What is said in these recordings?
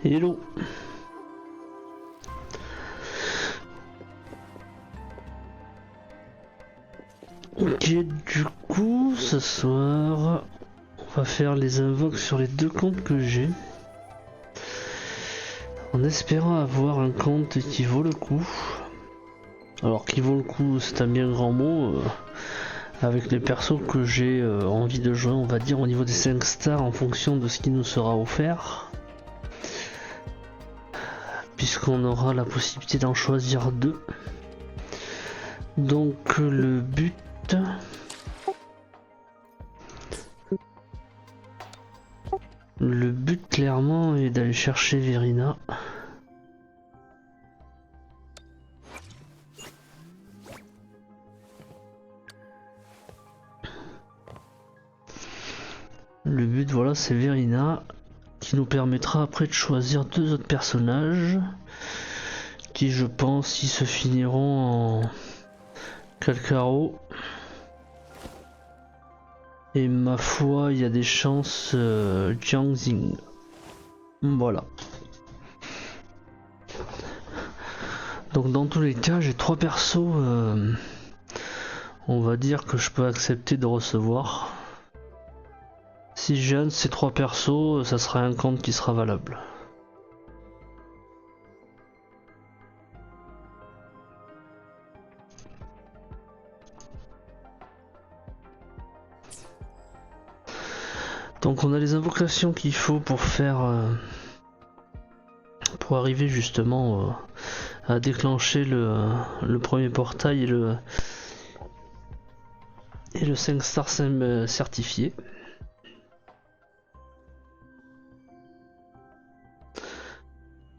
Hello. Ok, du coup, ce soir, on va faire les invoques sur les deux comptes que j'ai. En espérant avoir un compte qui vaut le coup. Alors, qui vaut le coup, c'est un bien grand mot. Avec les persos que j'ai envie de jouer, on va dire, au niveau des 5 stars en fonction de ce qui nous sera offert. Puisqu'on aura la possibilité d'en choisir 2. Donc, le but... Le but clairement est d'aller chercher Verina. Le but voilà c'est Verina qui nous permettra après de choisir 2 autres personnages qui je pense ils se finiront en Calcaro. Et ma foi il y a des chances Jiangxing. Voilà. Donc dans tous les cas j'ai 3 persos on va dire que je peux accepter de recevoir. Si j'ai un de ces 3 persos, ça sera un compte qui sera valable. Donc on a les invocations qu'il faut pour faire... pour arriver justement à déclencher le premier portail et le 5 star certifié.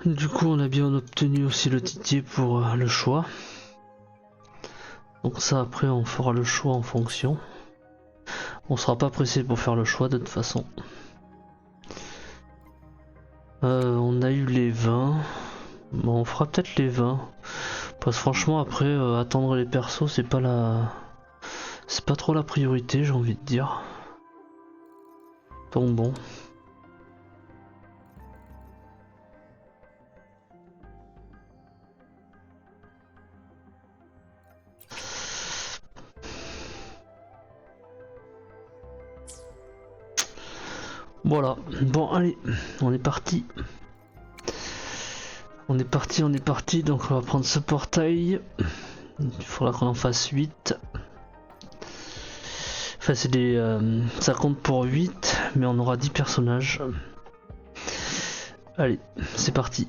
Du coup on a bien obtenu aussi le ticket pour le choix. Donc ça après on fera le choix en fonction. On sera pas pressé pour faire le choix de toute façon. On a eu les 20. Bon on fera peut-être les 20. Parce que franchement après attendre les persos c'est pas la... C'est pas trop la priorité j'ai envie de dire. Donc bon. Voilà, bon allez, on est parti. On est parti, donc on va prendre ce portail. Il faudra qu'on en fasse 8. Enfin c'est des... ça compte pour 8, mais on aura 10 personnages. Allez, c'est parti.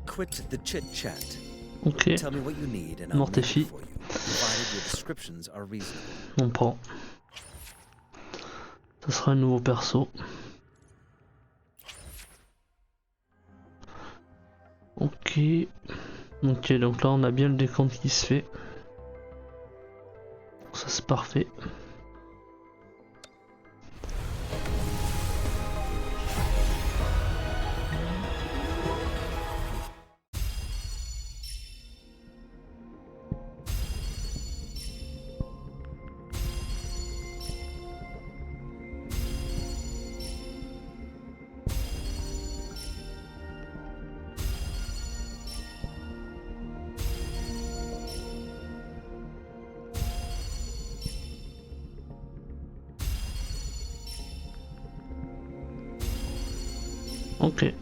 Quit the chit-chat. Ok, Tell me what you need and I'll mortifie. make it for you, provided your descriptions are reasonable. On prend. Ça sera un nouveau perso. Ok. Ok, donc là on a bien le décompte qui se fait. Ça c'est parfait. Ok.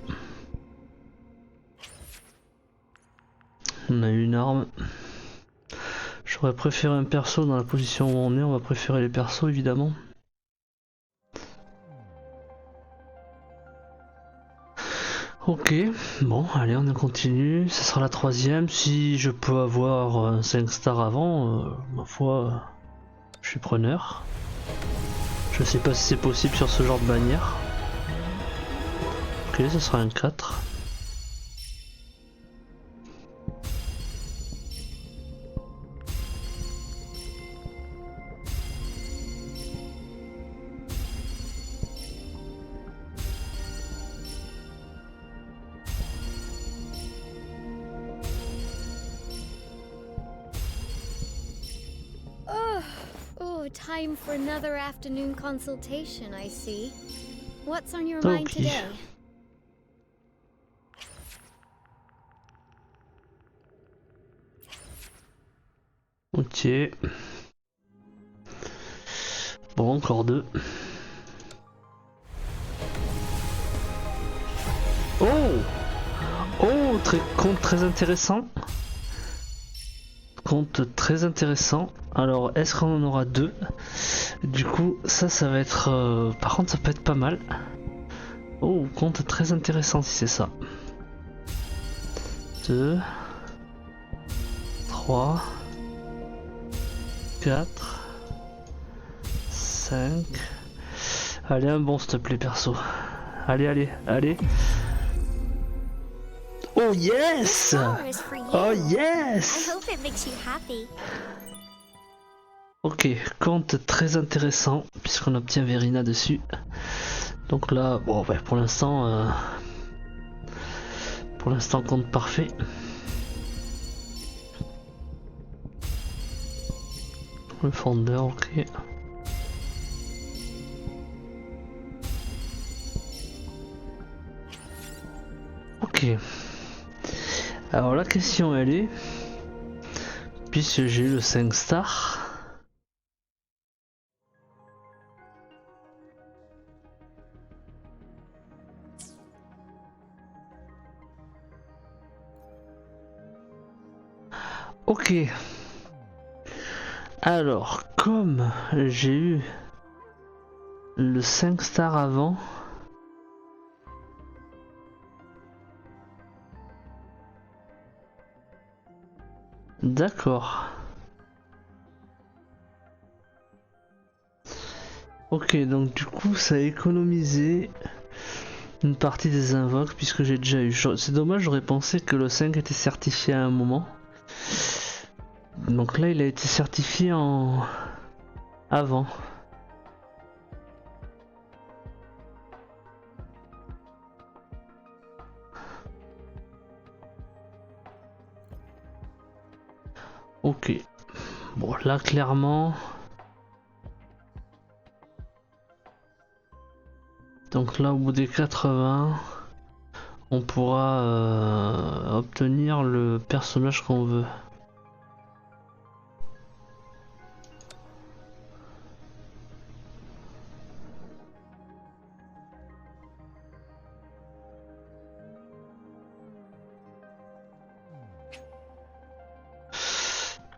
On a une arme. J'aurais préféré un perso dans la position où on est. On va préférer les persos évidemment. Ok, bon allez on continue. Ça sera la 3ème. Si je peux avoir 5 stars avant, ma foi, je suis preneur. Je sais pas si c'est possible sur ce genre de bannière. Ok, ce sera un 4. Oh, time for another afternoon consultation, I see. What's on your mind today? Ok. Bon, encore 2. Oh! Oh, compte très intéressant. Compte très intéressant. Alors, est-ce qu'on en aura 2? Du coup, ça va être... Par contre, ça peut être pas mal. Oh, compte très intéressant si c'est ça. 2, 3, 4, 5. Allez, un bon, s'il te plaît, perso. Allez, allez, allez. Oh yes! Oh yes! Ok, compte très intéressant puisqu'on obtient Verina dessus. Donc là, bon, ouais, pour l'instant, compte parfait. Le fondeur, ok. Ok. Alors la question elle est, puisque j'ai eu le 5 stars, ok. Alors, comme j'ai eu le 5 stars avant, d'accord. Ok, donc du coup ça a économisé une partie des invoques puisque j'ai déjà eu. C'est dommage, j'aurais pensé que le 5 était certifié à un moment. Donc là il a été certifié en avant. Ok. Bon là clairement. Donc là au bout des 80, on pourra obtenir le personnage qu'on veut.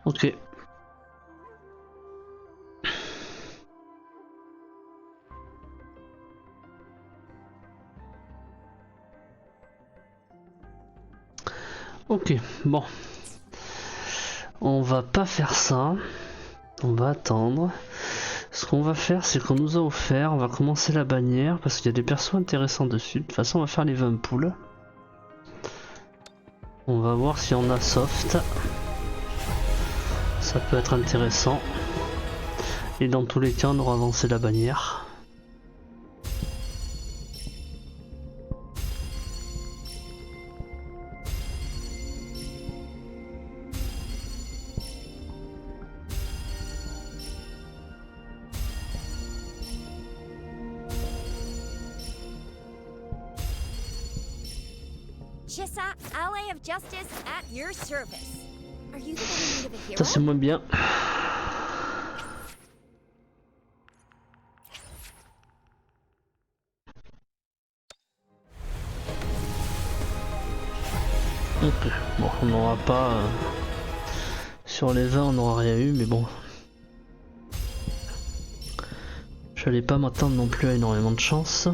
Ok. Ok, bon. On va pas faire ça. On va attendre. Ce qu'on va faire, c'est qu'on nous a offert, on va commencer la bannière parce qu'il y a des persos intéressants dessus. De toute façon, on va faire les 20 poules. On va voir si on a soft. Ça peut être intéressant. Et dans tous les cas, on aura avancé la bannière. Ça c'est moins bien. Ok, bon on n'aura pas... Sur les 20 on n'aura rien eu mais bon. J'allais pas m'attendre non plus à énormément de chance.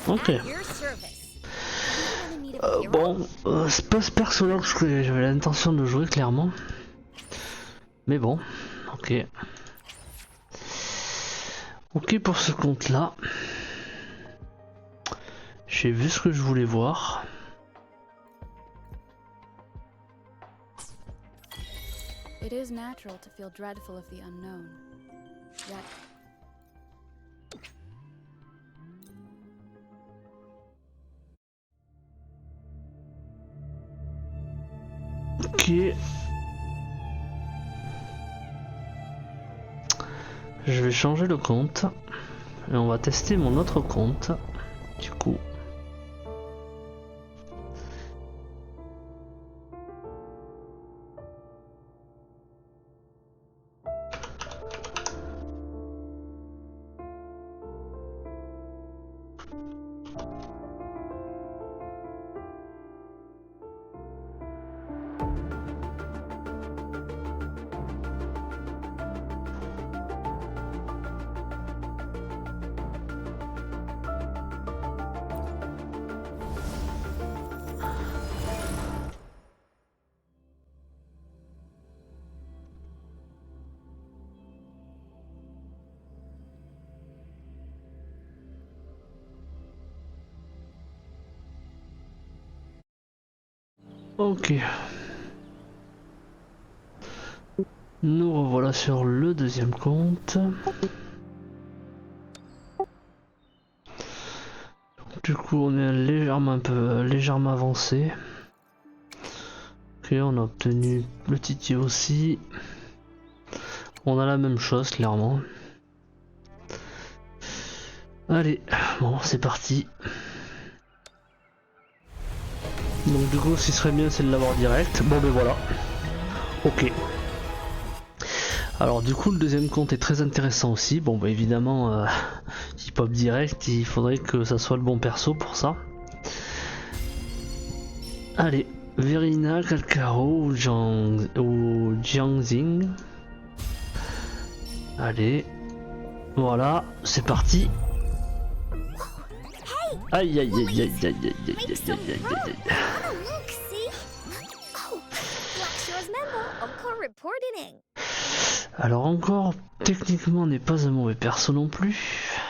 Ok. need of a hero? Bon, c'est pas ce perso-là que j'avais l'intention de jouer clairement. Mais bon, ok. Ok pour ce compte-là. J'ai vu ce que je voulais voir. It is natural to feel dreadful of the unknown. Yet, Ok. Je vais changer le compte. Et on va tester mon autre compte. Du coup. Ok. Nous revoilà sur le deuxième compte. Du coup on est légèrement avancé. Ok, on a obtenu le ticket aussi. On a la même chose clairement. Allez, bon c'est parti. Donc du coup ce qui serait bien c'est de l'avoir direct. Bon ben voilà. Ok. Alors du coup le deuxième compte est très intéressant aussi. Bon bah évidemment hip hop direct, il faudrait que ça soit le bon perso pour ça. Allez, Verina, Calcaro ou Jiangxing. Allez, voilà, c'est parti. Aïe aïe aïe aïe aïe aïe aïe aïe aïe aïe aïe. Oh, look, see? Oh, Black Shore's member, Uncle reporting. Alors encore, techniquement n'est pas un mauvais perso non plus.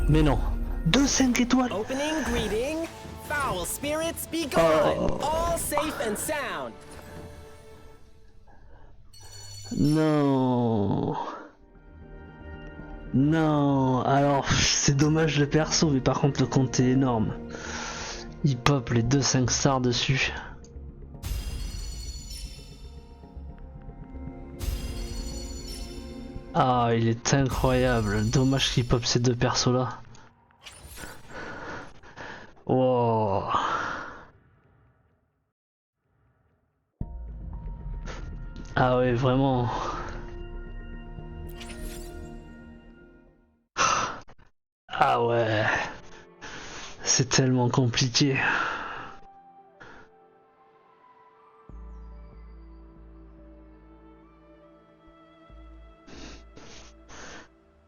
Mais non, 2-5 étoiles. Opening greeting. Foul spirits be gone. All safe and sound. Non. Non, alors c'est dommage le perso, mais par contre le compte est énorme. Il pop les 2-5 stars dessus. Ah, il est incroyable. Dommage qu'il pop ces deux persos là. Wow. Ah ouais, vraiment. Ah ouais. C'est tellement compliqué.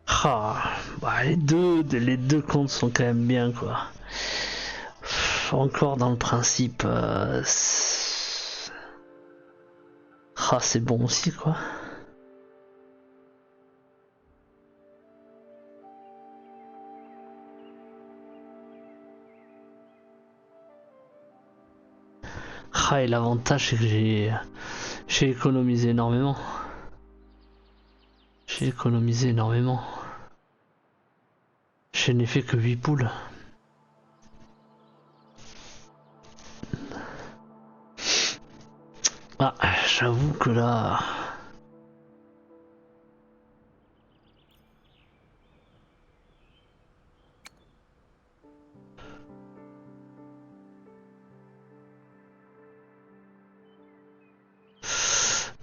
Ah, bah les deux comptes sont quand même bien quoi. Encore dans le principe. Ah, c'est bon aussi quoi. Ah, et l'avantage c'est que j'ai économisé énormément. J'ai économisé énormément. Je n'ai fait que 8 poules. Ah, j'avoue que là...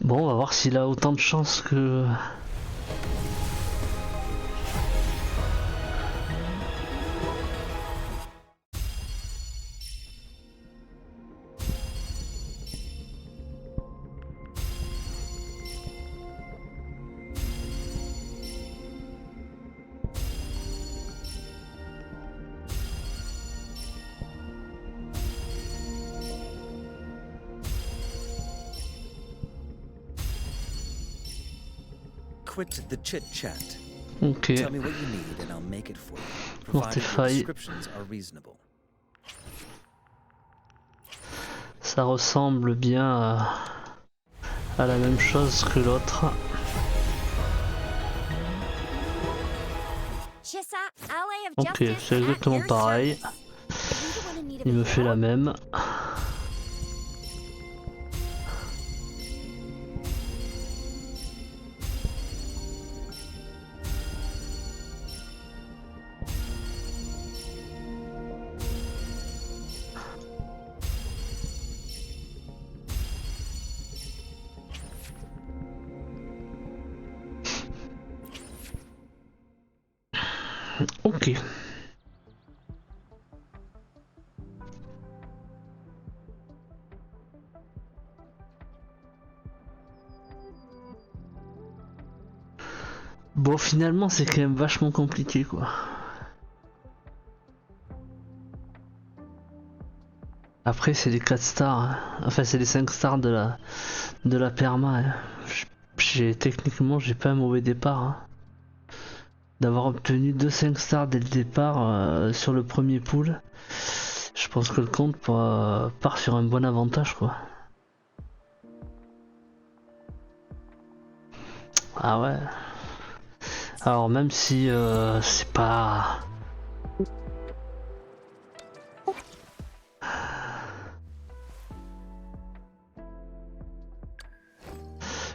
Bon, on va voir s'il a autant de chance que... quit the chit-chat. Ok. Tell me what you need and I'll make it for you, Voir tes provided your failles. descriptions are reasonable. Ça ressemble bien à la même chose que l'autre. Chissa, ally of Ok, justice c'est at exactement your pareil. service. Are you the one in need of Il a me fait hero? la même. Ok. Bon, finalement, c'est quand même vachement compliqué, quoi. Après, c'est les 4 stars. Hein. Enfin, c'est les 5 stars de la perma. Hein. Techniquement, j'ai pas un mauvais départ. Hein. D'avoir obtenu 2 5 stars dès le départ sur le premier pool. Je pense que le compte part sur un bon avantage, quoi. Ah ouais. Alors même si c'est pas...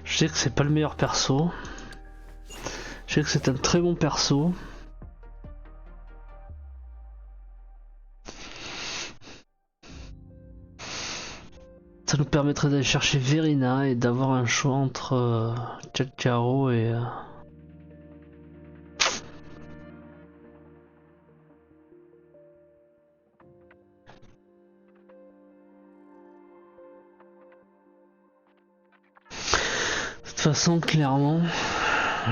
Je sais que c'est pas le meilleur perso. Je sais que c'est un très bon perso. Ça nous permettrait d'aller chercher Verina et d'avoir un choix entre Chacharo et... De toute façon, clairement,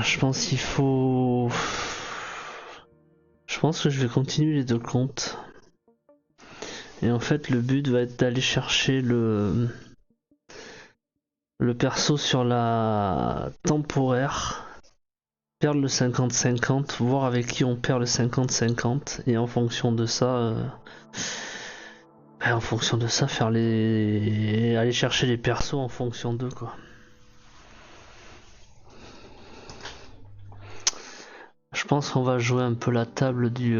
je pense qu'il faut... Je pense que je vais continuer les 2 comptes. Et en fait, le but va être d'aller chercher le perso sur la temporaire, perdre le 50-50, voir avec qui on perd le 50-50, et en fonction de ça, faire aller chercher les persos en fonction d'eux, quoi. Je pense qu'on va jouer un peu la table du...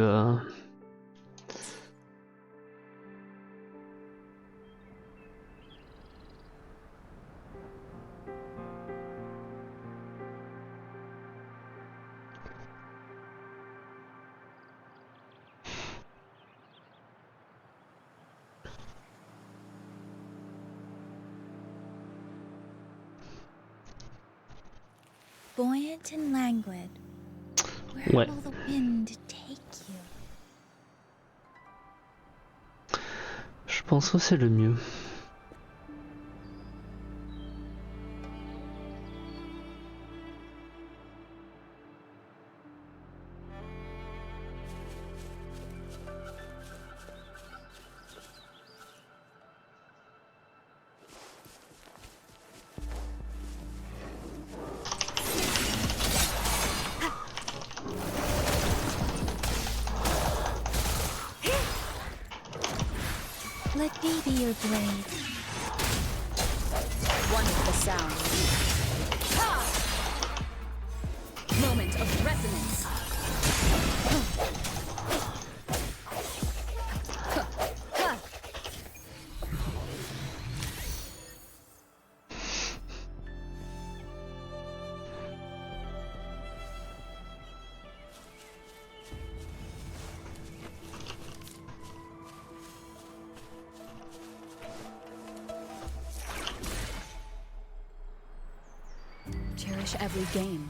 Buoyant and languid. Where Ouais. will the wind take you? Je pense que c'est le mieux. Let me be your blade. Wonderful sound. Moment of resonance. Cherish every game.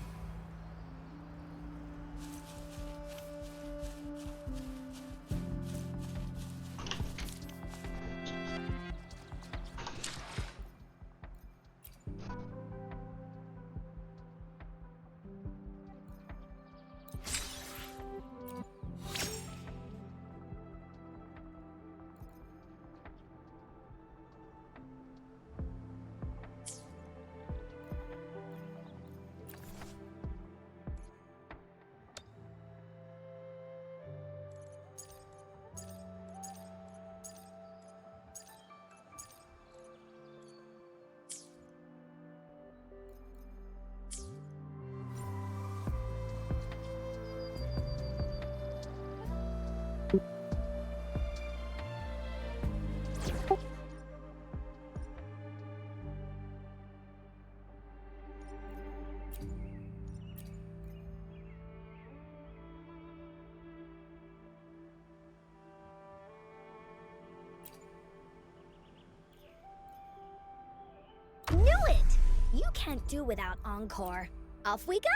You can't do without encore. Off we go!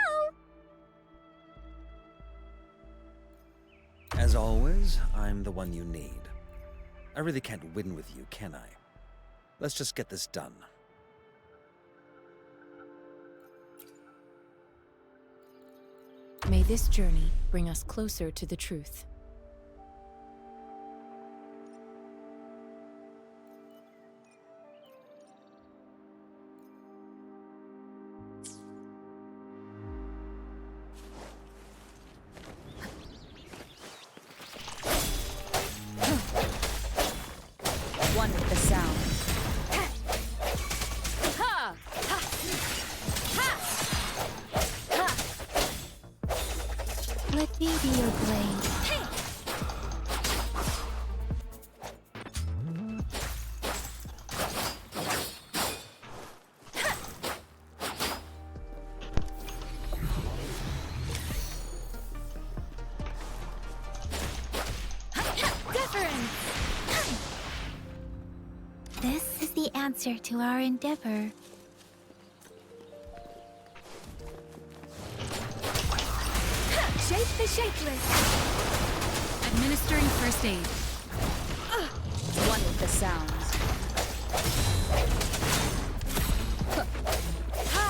As always, I'm the one you need. I really can't win with you, can I? Let's just get this done. May this journey bring us closer to the truth. One with the sound. Ha! Ha! Ha! Let me be your blade. This is the answer to our endeavor. Shape the shapeless. Administering first aid. One with the sounds. Ha!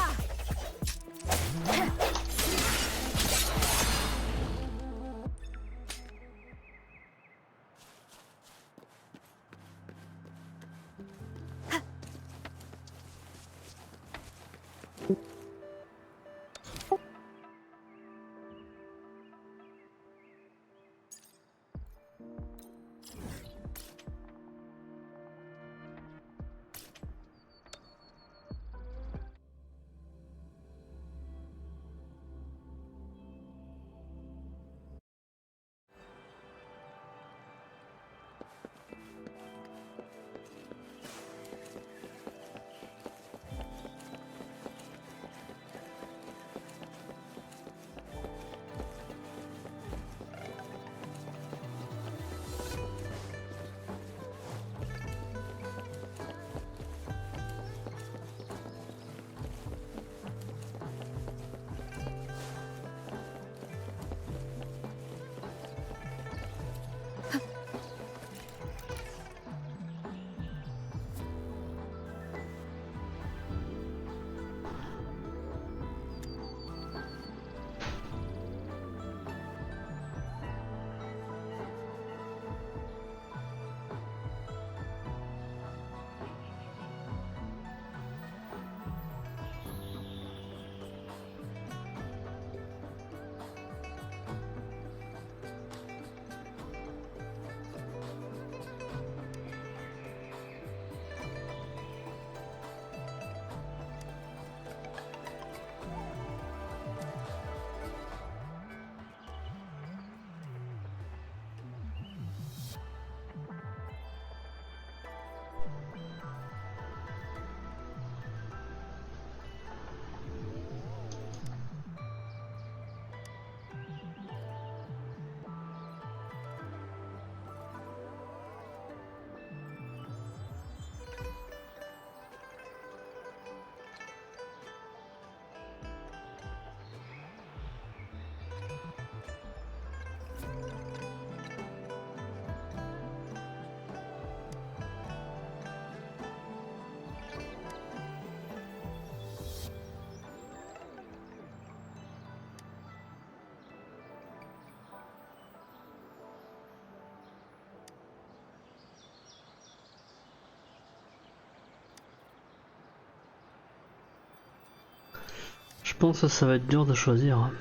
Je pense que ça va être dur de choisir.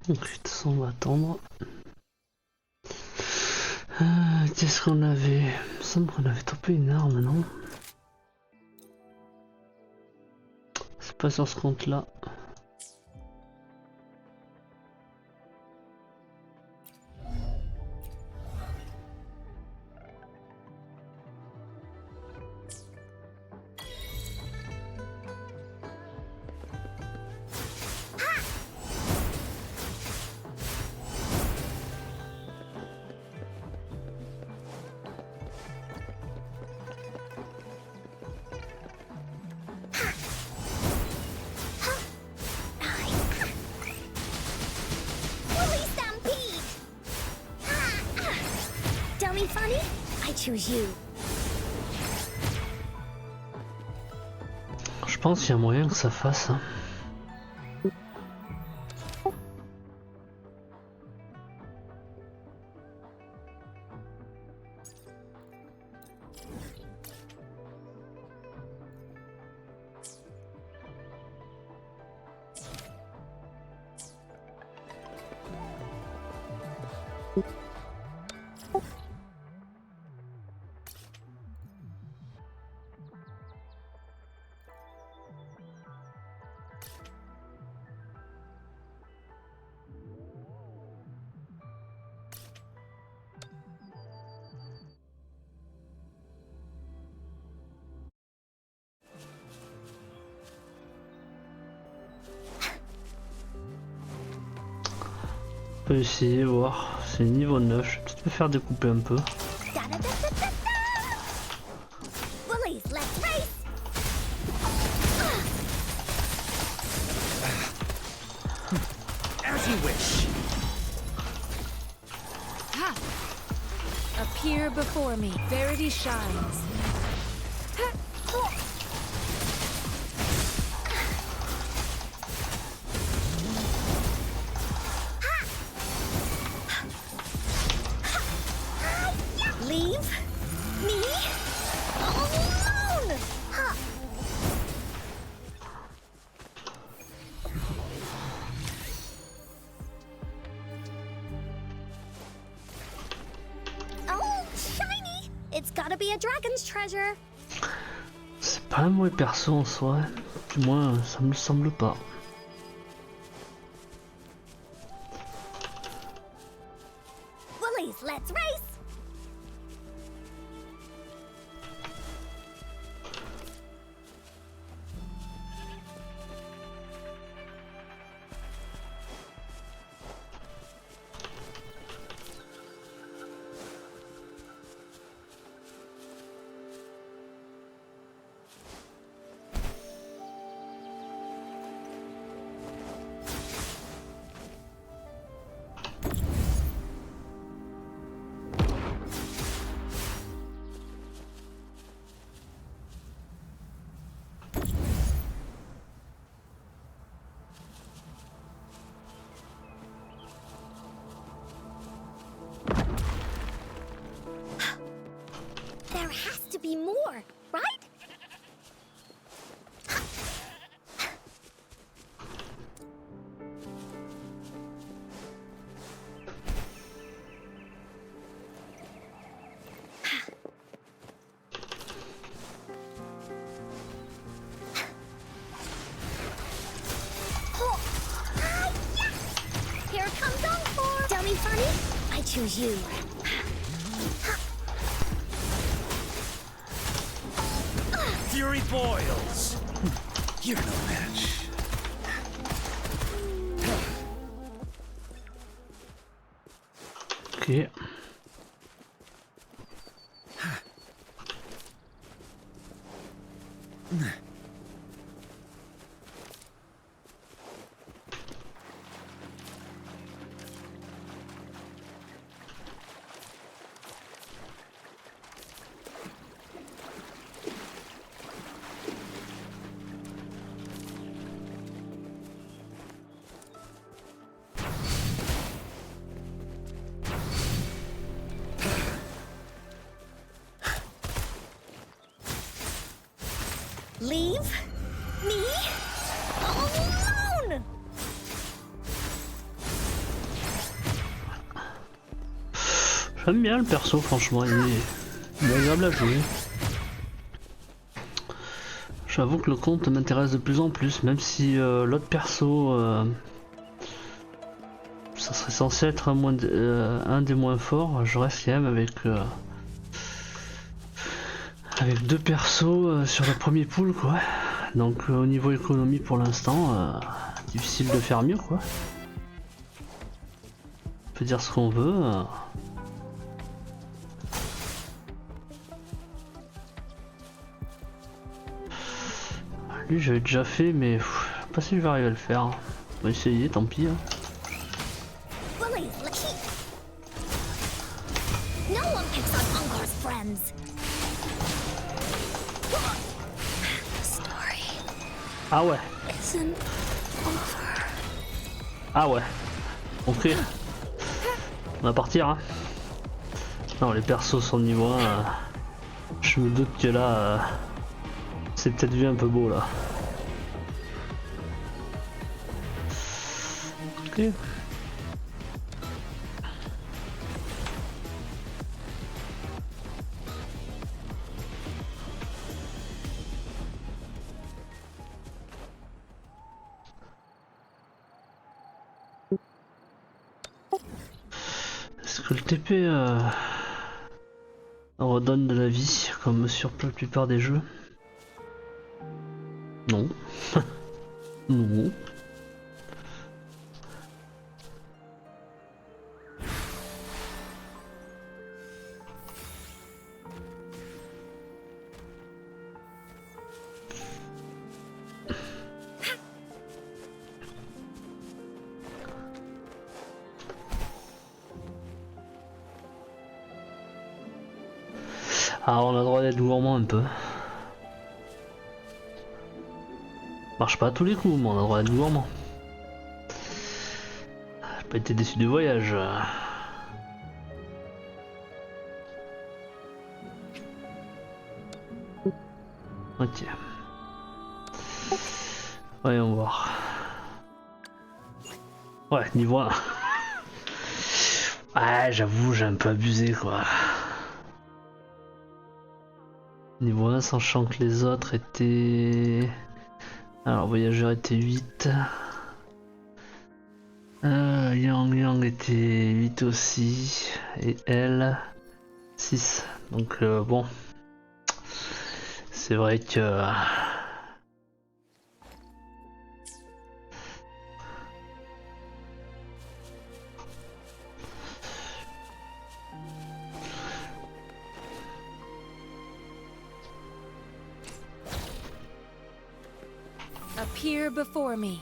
Donc, de toute façon, on va attendre. Qu'est-ce qu'on avait? Il me semble qu'on avait topé une arme, non? C'est pas sur ce compte-là. Funny? I choose you. Je pense qu'il y a moyen que ça fasse. Hein. On peut essayer voir, c'est niveau 9, je vais peut-être me faire découper un peu. Bullies, let's race. As you wish. Appear before me. Verity shines. Leave me alone. Huh. Oh, shiny! It's gotta be a dragon's treasure. C'est pas un mauvais perso en soi, du moins ça me semble pas. Bullies, let's race. There has to be more, right? Here comes Encore! Dummy funny? I choose you. Fury boils. You're no match. Ok. Leave me alone! J'aime bien le perso, franchement, il est agréable à jouer. J'avoue que le compte m'intéresse de plus en plus, même si l'autre perso, ça serait censé être un des moins forts, je reste quand même avec deux persos sur le premier pool, quoi. Donc au niveau économie pour l'instant, difficile de faire mieux, quoi. On peut dire ce qu'on veut. Lui j'avais déjà fait, mais pas si je vais arriver à le faire. On va essayer, tant pis. Hein. Bullies, keep. No one picks on Encore's friends. The story Ah ouais, isn't over. ah ouais. Ok. On va partir. Hein. Non, les persos sont de niveau 1. Je me doute que là, c'est peut-être vu un peu beau là. Ok. Est-ce que le TP redonne de la vie comme sur la plupart des jeux? Non. Non. Ah, on a le droit d'être gourmand un peu. Marche pas à tous les coups, mais on a le droit d'être gourmand. J'ai pas été déçu du voyage. Ok. Voyons voir. Ouais, niveau 1. Ouais, j'avoue, j'ai un peu abusé quoi. Niveau 1, sachant que les autres étaient... Alors, voyageur était 8. Yang était 8 aussi. Et elle, 6. Donc bon. C'est vrai que... Appear before me.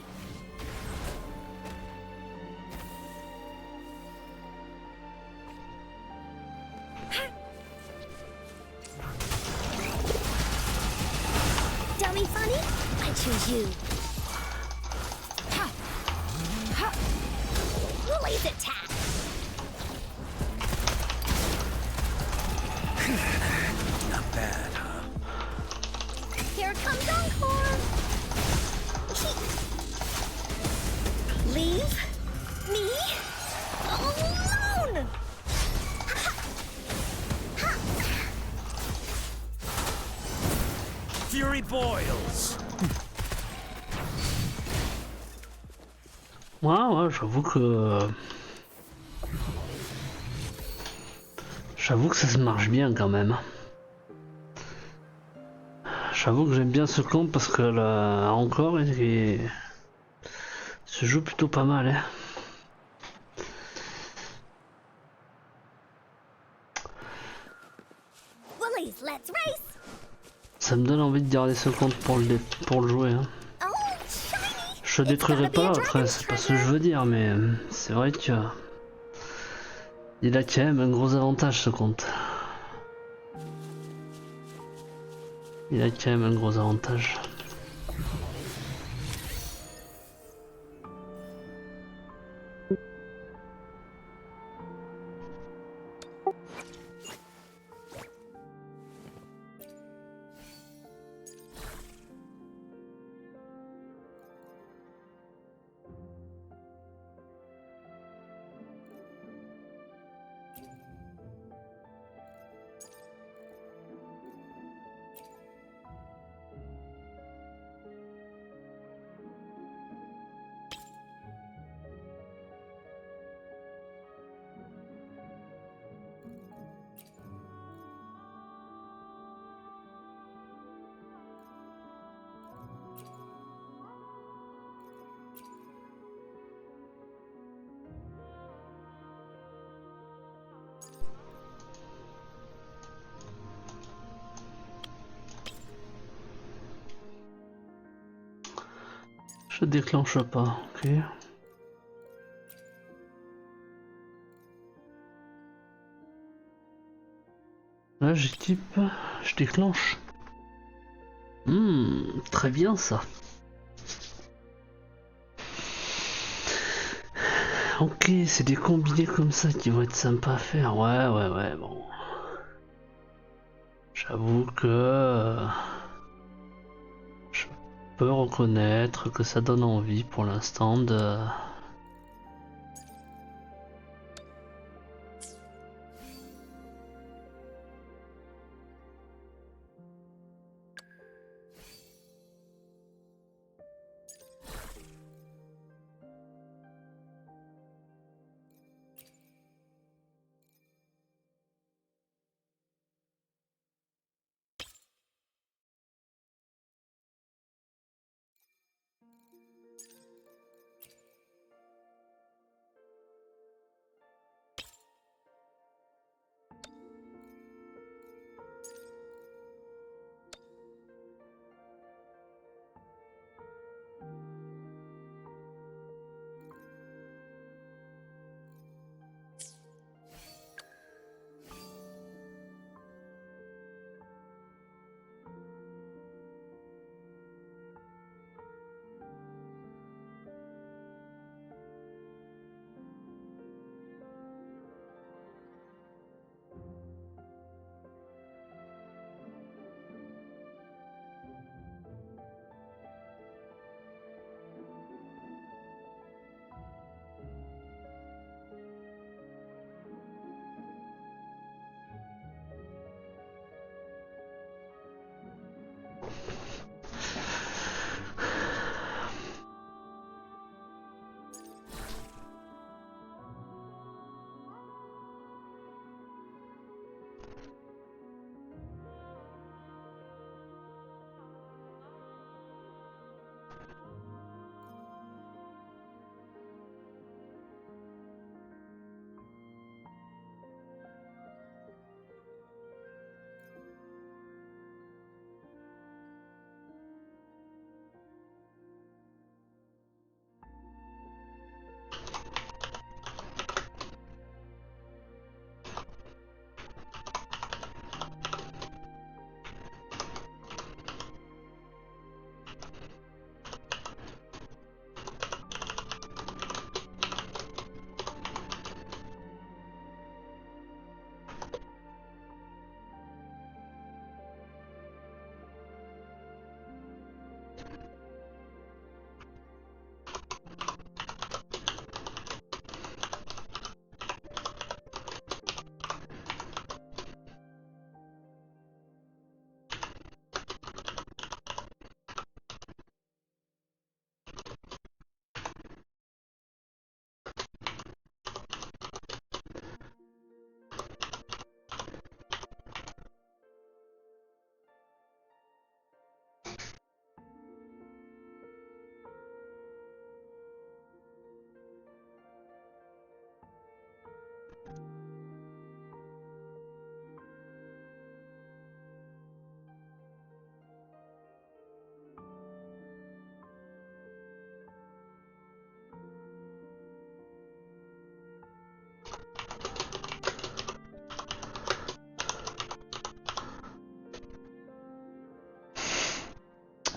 Dummy funny? I choose you. Bullies attack. Not bad, huh? Here comes Encore. Leave me alone. Fury boils. Ouais, j'avoue que... J'avoue que ça se marche bien quand même. J'avoue que j'aime bien ce compte parce que là encore il se joue plutôt pas mal. Hein. Bullies, let's race. Ça me donne envie de garder ce compte pour le jouer. Hein. Oh, shiny. Je détruirai pas l'autre, hein, c'est pas ce que je veux dire, mais c'est vrai que... Il a quand même un gros avantage ce compte. Il a quand même un gros avantage. se déclenche pas, ok. Là j'ai type, je déclenche. Très bien ça. Ok, c'est des combinés comme ça qui vont être sympas à faire. Ouais, bon. J'avoue que je peux reconnaître que ça donne envie pour l'instant de...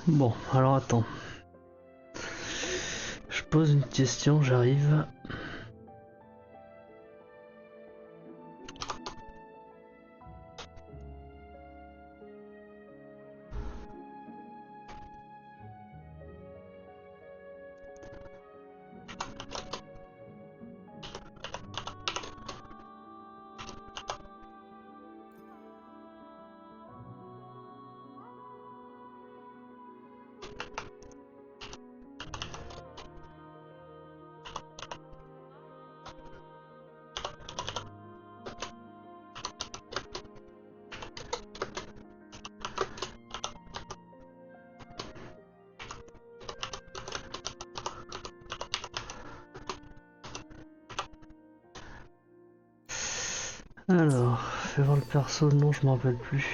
Bon, alors attends. Je pose une question, j'arrive. Alors, fais voir le perso, non je m'en rappelle plus.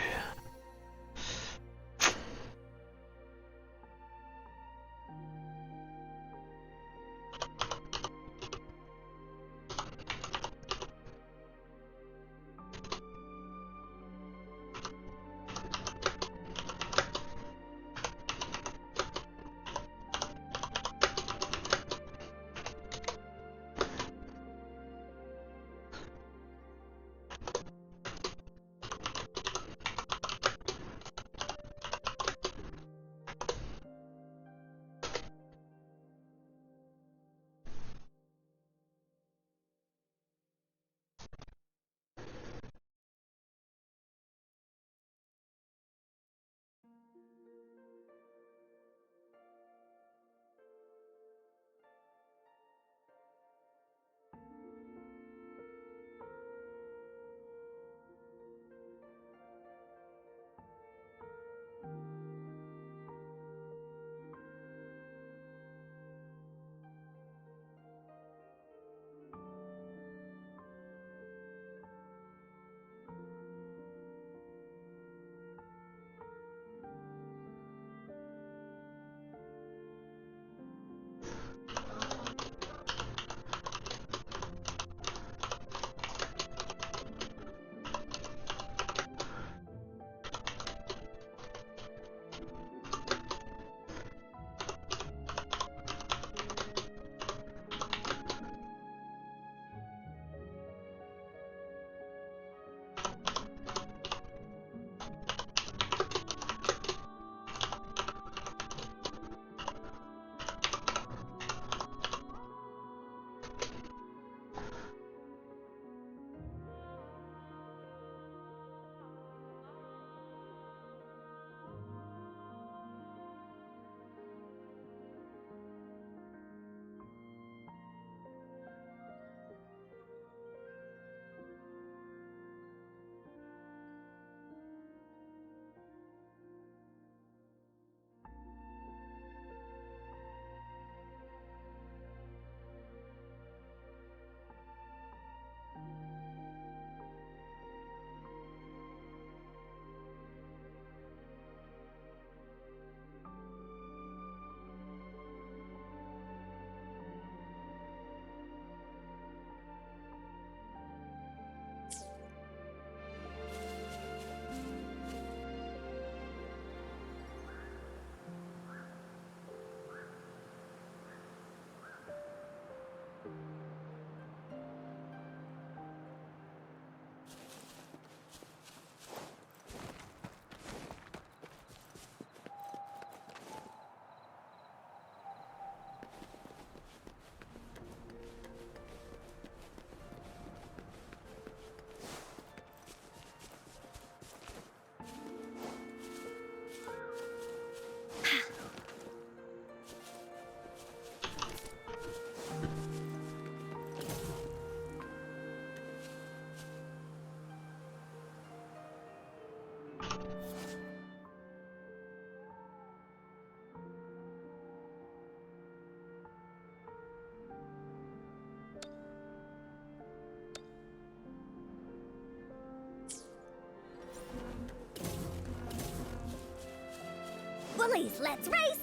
Bullies, let's race!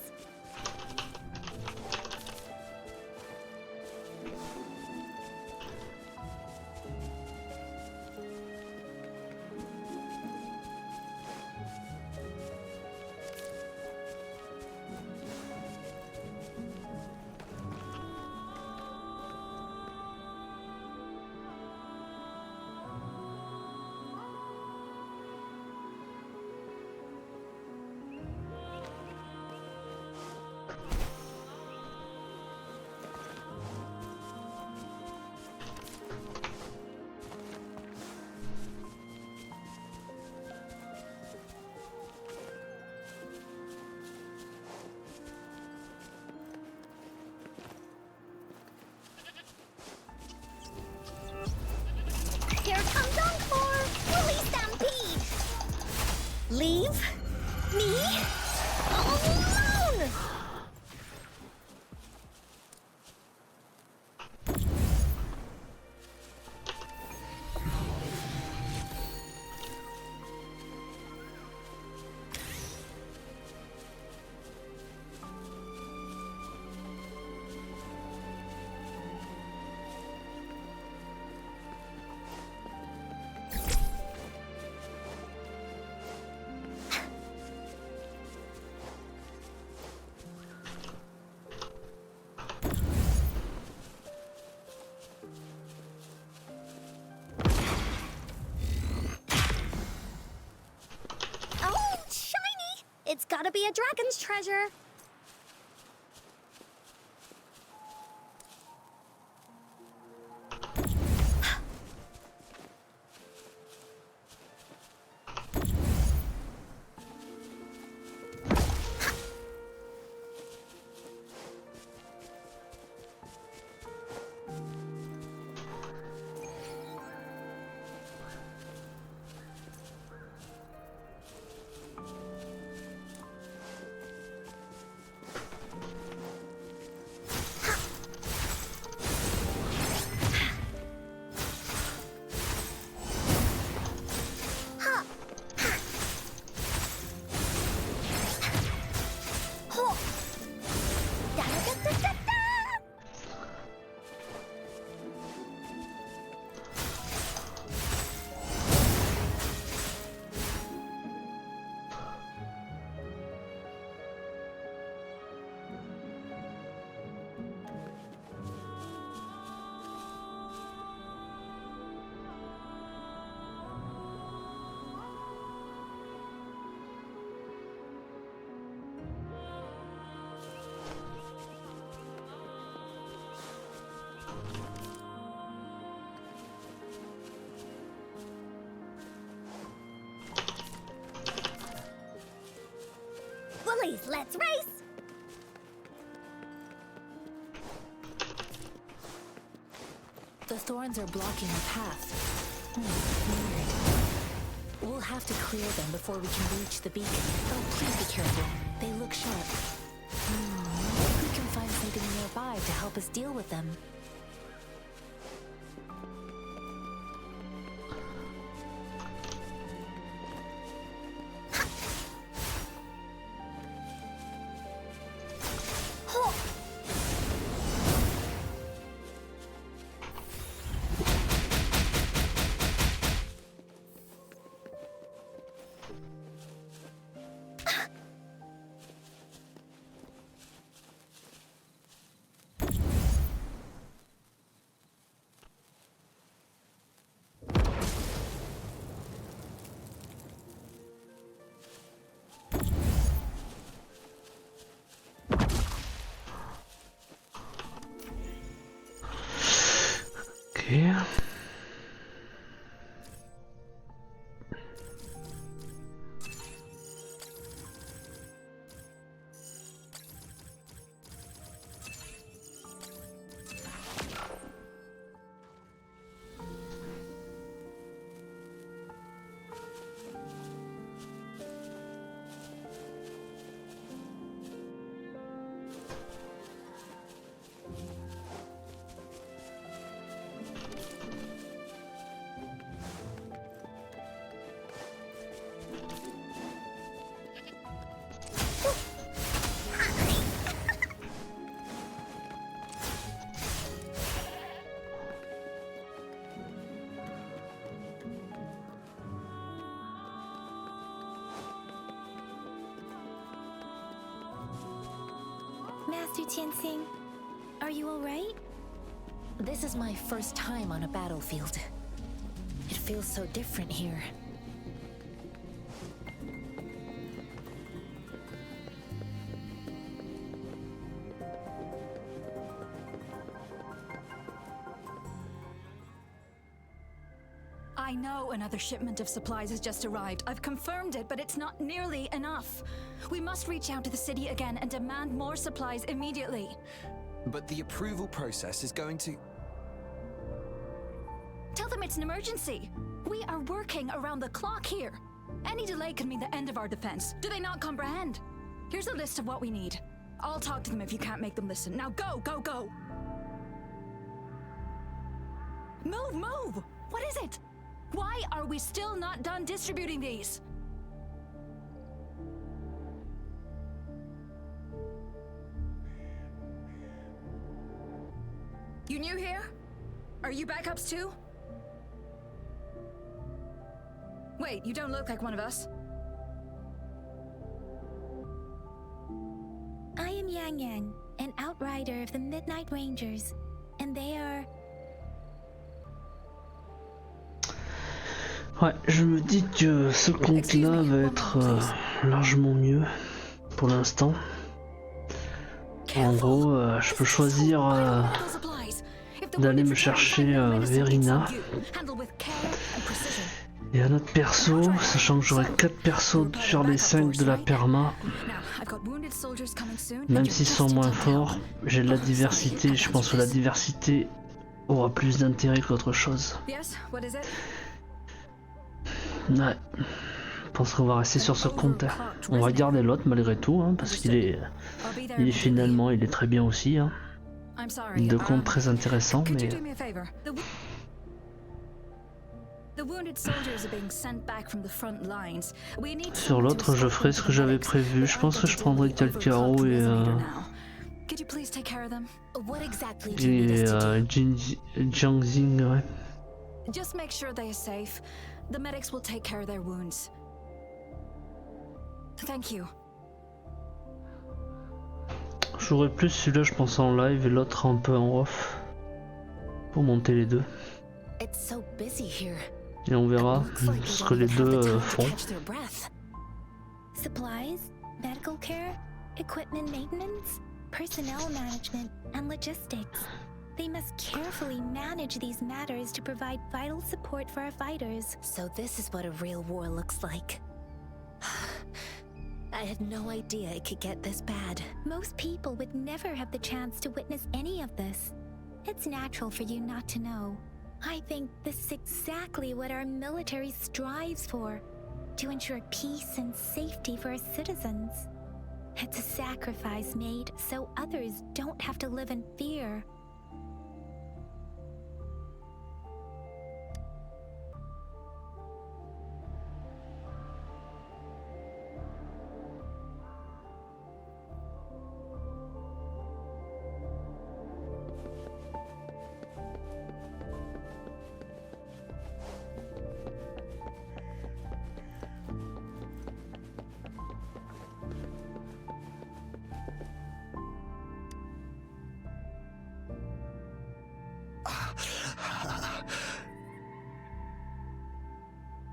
Here comes Encore! Bully Stampede! Leave me alone! Oh, shiny! It's gotta be a dragon's treasure. Bullies, let's race! The thorns are blocking the path. Weird. We'll have to clear them before we can reach the beacon. Oh, please be careful. They look sharp. Maybe we can find something nearby to help us deal with them. Okay. Master Tianxing. Are you alright? This is my first time on a battlefield. It feels so different here. I know another shipment of supplies has just arrived. I've confirmed it, but it's not nearly enough. We must reach out to the city again and demand more supplies immediately. But the approval process is going to... Tell them it's an emergency. We are working around the clock here. Any delay could mean the end of our defense. Do they not comprehend? Here's a list of what we need. I'll talk to them if you can't make them listen. Now go, go, go! Move, move! What is it? Why are we still not done distributing these? You new here? Are you backups too? Wait, you don't look like one of us. I am Yang Yang, an outrider of the Midnight Rangers, and they are... Ouais, je me dis que ce compte-là va être largement mieux pour l'instant. En gros, je peux choisir d'aller me chercher Verina et un autre perso, sachant que j'aurai 4 persos sur les 5 de la perma. Même s'ils sont moins forts, j'ai de la diversité, je pense que la diversité aura plus d'intérêt qu'autre chose. Ouais, je pense qu'on va rester sur ce compte. On va garder l'autre malgré tout, hein, parce qu'il est, finalement, il est très bien aussi. Hein. De comptes très intéressants, mais... Sur l'autre, je ferai ce que j'avais prévu. Je pense que je prendrai Calcaro et Jiangxing, ouais. Just make sure they are safe. The medics will take care of their wounds. Thank you. J'aurais plus celui-là, je pense, en live et l'autre un peu en off. Pour monter les deux. Et on verra ce que les deux font. Supplies, medical care, equipment maintenance, personnel management, and logistics. They must carefully manage these matters to provide vital support for our fighters. So this is what a real war looks like. I had no idea it could get this bad. Most people would never have the chance to witness any of this. It's natural for you not to know. I think this is exactly what our military strives for, to ensure peace and safety for our citizens. It's a sacrifice made so others don't have to live in fear.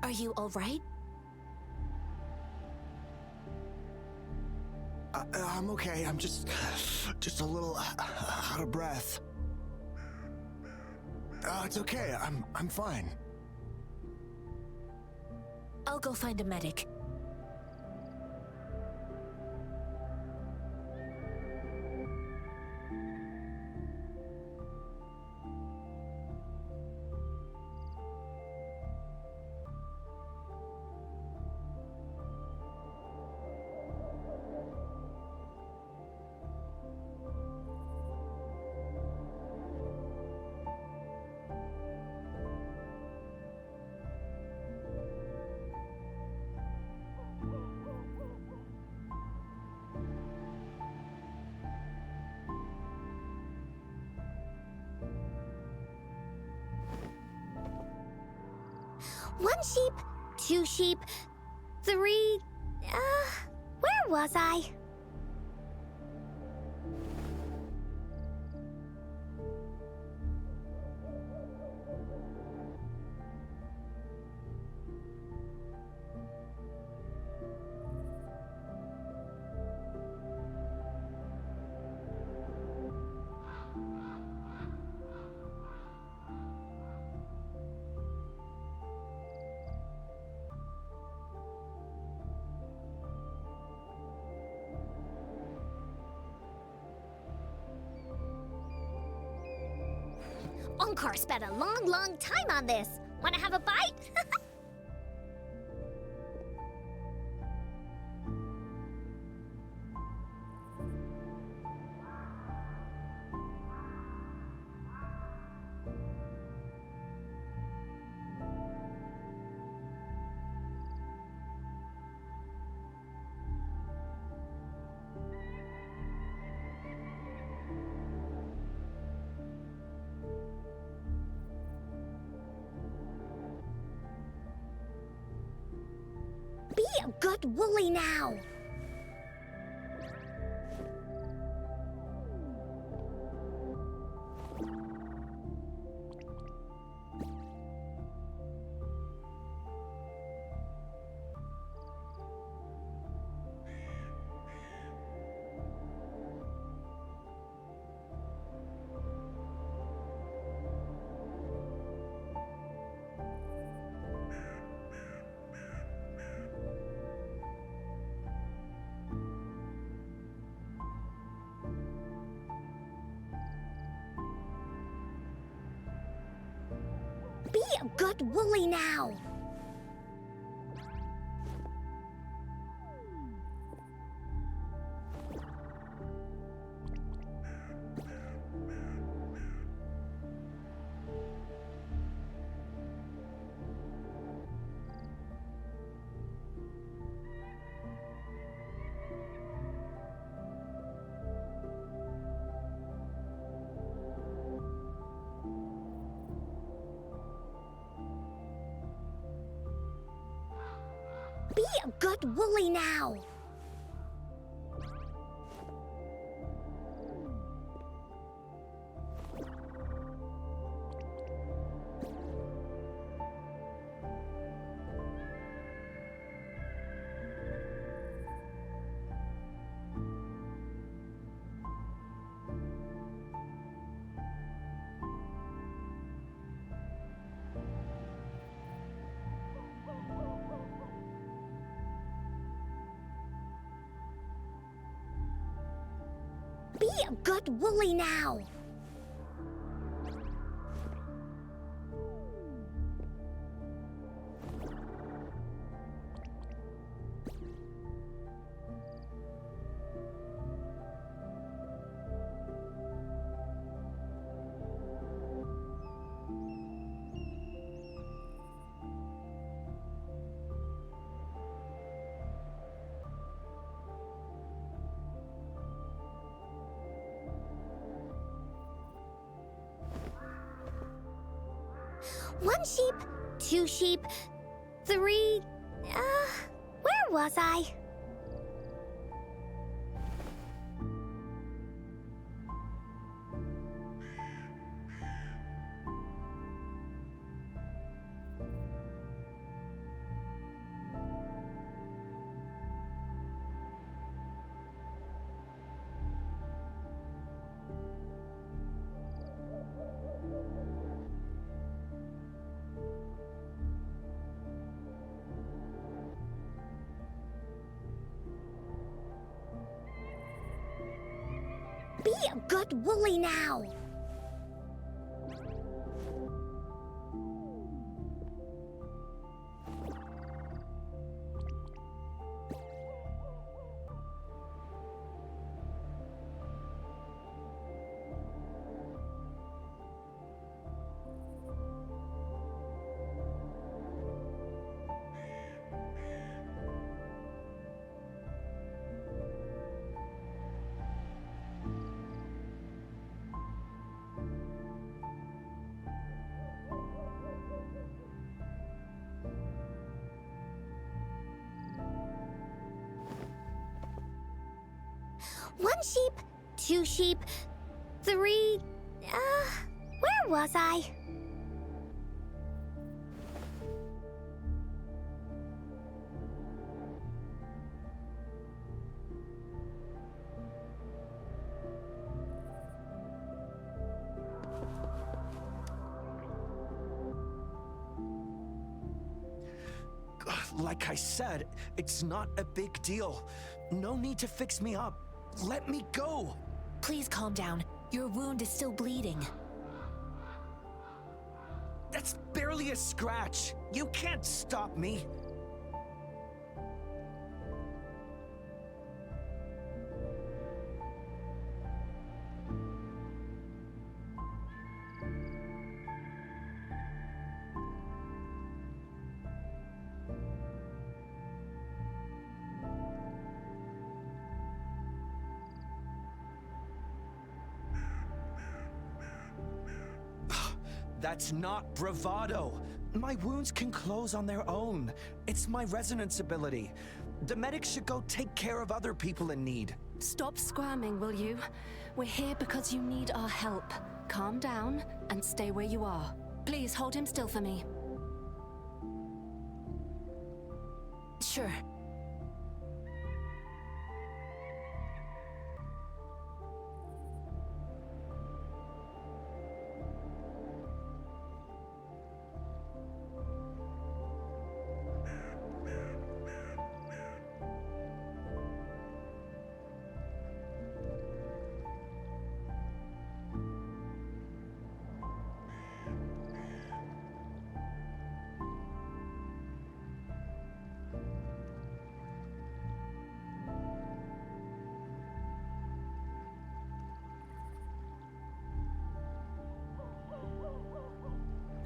Are you all right? I'm okay. I'm just a little out of breath. It's okay. I'm fine. I'll go find a medic. One sheep, two sheep, three... where was I? Onkar spent a long time on this. Wanna have a bite? Be a good woolly now. Be a good woolly now. Be a good woolly now. Be a good woolly now. One sheep, two sheep, three... where was I? Be a good woolly now. One sheep, two sheep, three... where was I? Like I said, it's not a big deal. No need to fix me up. Let me go. Please calm down. Your wound is still bleeding. barely a scratch. You can't stop me. That's not bravado. My wounds can close on their own. It's my resonance ability. The medics should go take care of other people in need. Stop squirming, will you? We're here because you need our help. Calm down and stay where you are. Please hold him still for me. Sure.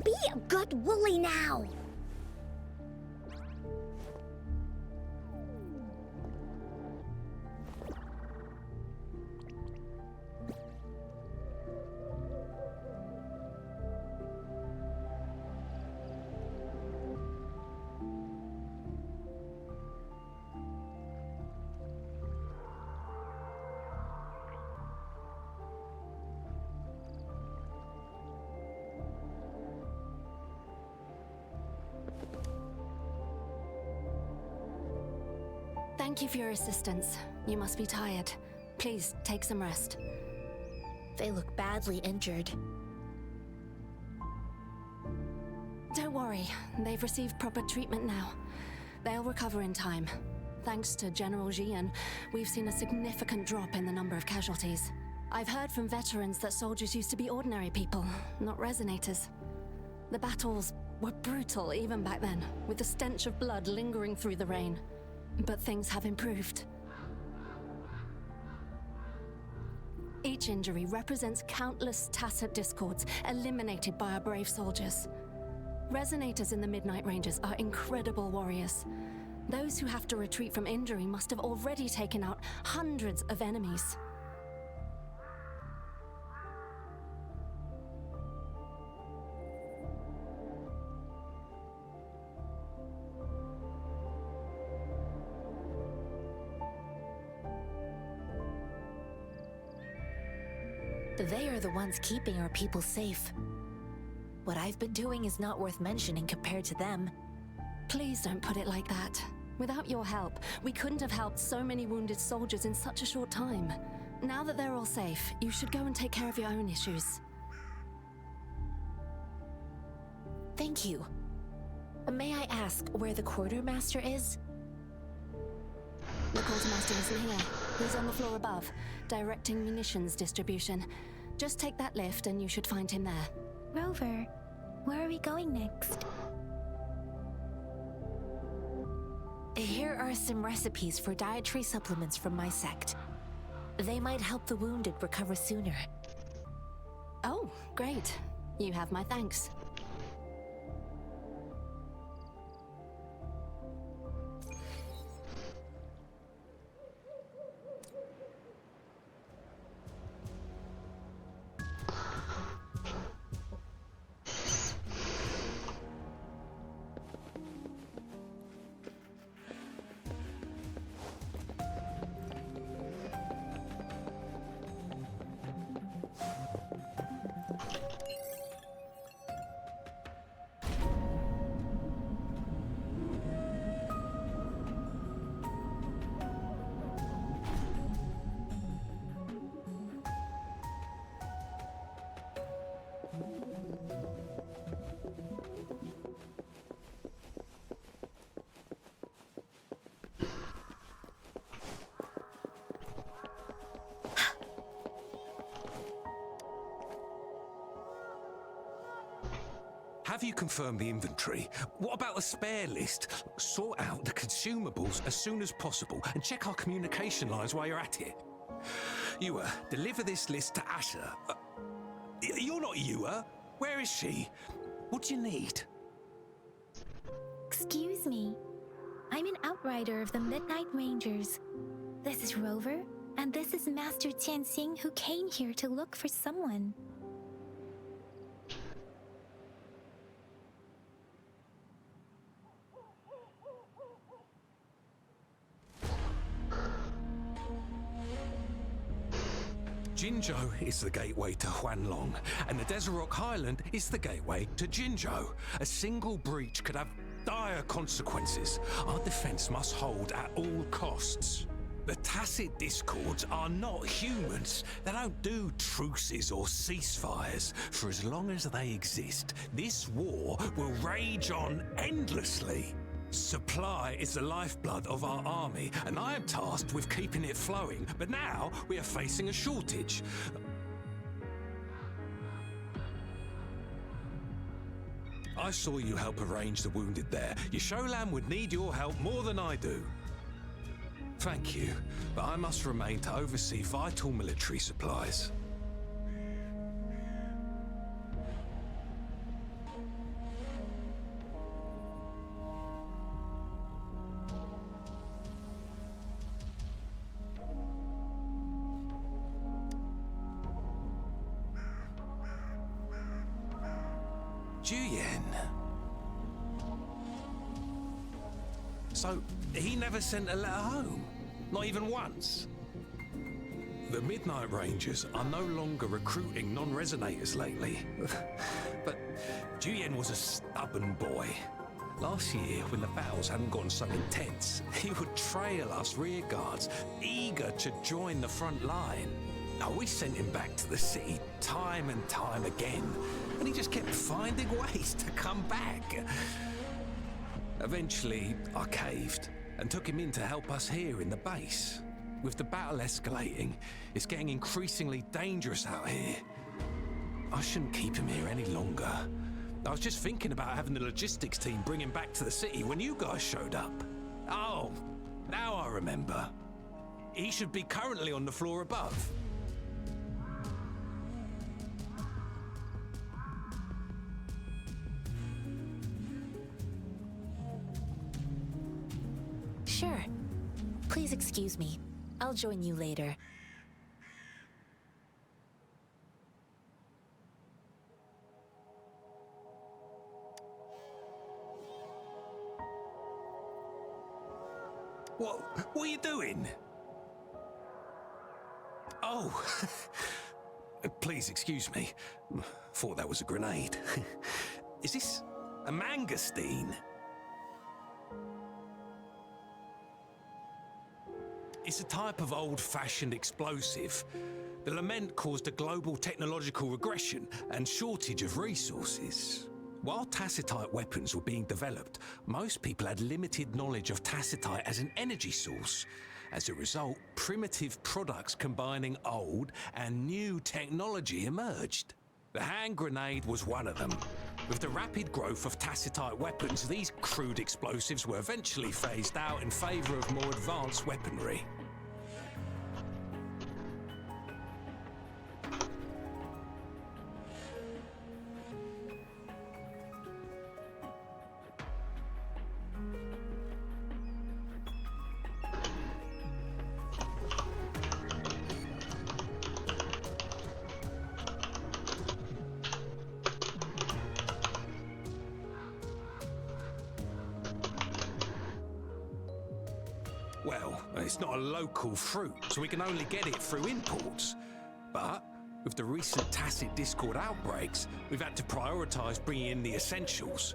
Be a good woolly now! Thank you for your assistance. You must be tired. Please, take some rest. They look badly injured. Don't worry, they've received proper treatment now. They'll recover in time. Thanks to General Jian, we've seen a significant drop in the number of casualties. I've heard from veterans that soldiers used to be ordinary people, not resonators. The battles were brutal even back then, with the stench of blood lingering through the rain. But things have improved. Each injury represents countless tacit discords eliminated by our brave soldiers. Resonators in the Midnight Rangers are incredible warriors. Those who have to retreat from injury must have already taken out hundreds of enemies. They are the ones keeping our people safe. What I've been doing is not worth mentioning compared to them. Please don't put it like that. Without your help, we couldn't have helped so many wounded soldiers in such a short time. Now that they're all safe, you should go and take care of your own issues. Thank you. May I ask where the quartermaster is? The quartermaster isn't here. He's on the floor above, directing munitions distribution. Just take that lift and you should find him there. Rover, where are we going next? Here are some recipes for dietary supplements from my sect. They might help the wounded recover sooner. Oh, great. You have my thanks. have you confirmed the inventory? What about the spare list? Sort out the consumables as soon as possible and check our communication lines while you're at it. Ewa, deliver this list to Asher. You're not Ewa. Where is she? What do you need? Excuse me. I'm an outrider of the Midnight Rangers. This is Rover, and this is Master Tianxing, who came here to look for someone. Jinzhou is the gateway to Huanlong, and the Desert Rock Highland is the gateway to Jinzhou. A single breach could have dire consequences. Our defense must hold at all costs. The tacit discords are not humans. They don't do truces or ceasefires. For as long as they exist, this war will rage on endlessly. Supply is the lifeblood of our army, and I am tasked with keeping it flowing. But now we are facing a shortage. I saw you help arrange the wounded there. Yasholan would need your help more than I do. Thank you, but I must remain to oversee vital military supplies. Juyen. So, he never sent a letter home? Not even once? The Midnight Rangers are no longer recruiting non-resonators lately. But Juyen was a stubborn boy. Last year, when the battles hadn't gotten so intense, he would trail us rearguards, eager to join the front line. Now, we sent him back to the city time and time again, and he just kept finding ways to come back. Eventually, I caved and took him in to help us here in the base. With the battle escalating, it's getting increasingly dangerous out here. I shouldn't keep him here any longer. I was just thinking about having the logistics team bring him back to the city when you guys showed up. Oh, now I remember. He should be currently on the floor above. Sure. Please excuse me. I'll join you later. What are you doing? Oh, please excuse me. Thought that was a grenade. Is this a mangosteen? It's a type of old-fashioned explosive. The lament caused a global technological regression and shortage of resources. While tacitite weapons were being developed, most people had limited knowledge of tacitite as an energy source. As a result, primitive products combining old and new technology emerged. The hand grenade was one of them. With the rapid growth of tacitite weapons, these crude explosives were eventually phased out in favor of more advanced weaponry. Well, it's not a local fruit, so we can only get it through imports. But with the recent tacit discord outbreaks, we've had to prioritise bringing in the essentials.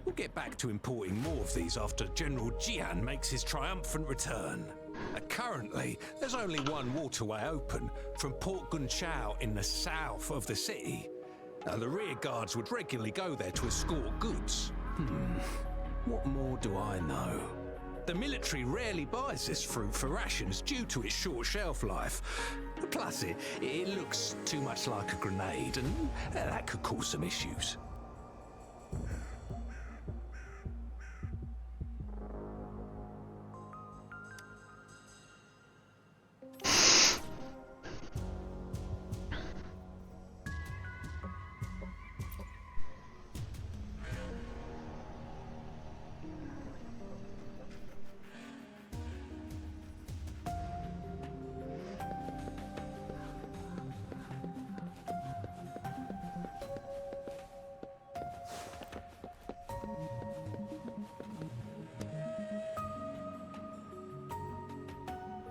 We'll get back to importing more of these after General Jian makes his triumphant return. Currently, there's only one waterway open, from Port Gunchao in the south of the city. The rear guards would regularly go there to escort goods. What more do I know? The military rarely buys this fruit for rations due to its short shelf life. Plus, it looks too much like a grenade, and that could cause some issues.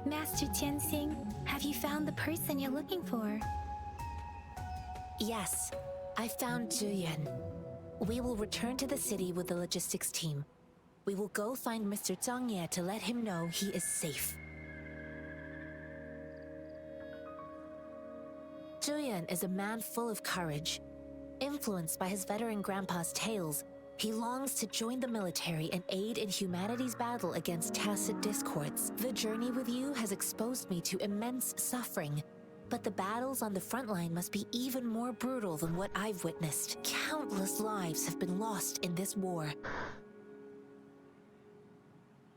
Master Tianxing, have you found the person you're looking for? Yes, I found Zhuyan. We will return to the city with the logistics team. We will go find Mr. Zhang Ye to let him know he is safe. Zhuyan is a man full of courage. Influenced by his veteran grandpa's tales, he longs to join the military and aid in humanity's battle against tacit discords. The journey with you has exposed me to immense suffering, but the battles on the front line must be even more brutal than what I've witnessed. Countless lives have been lost in this war.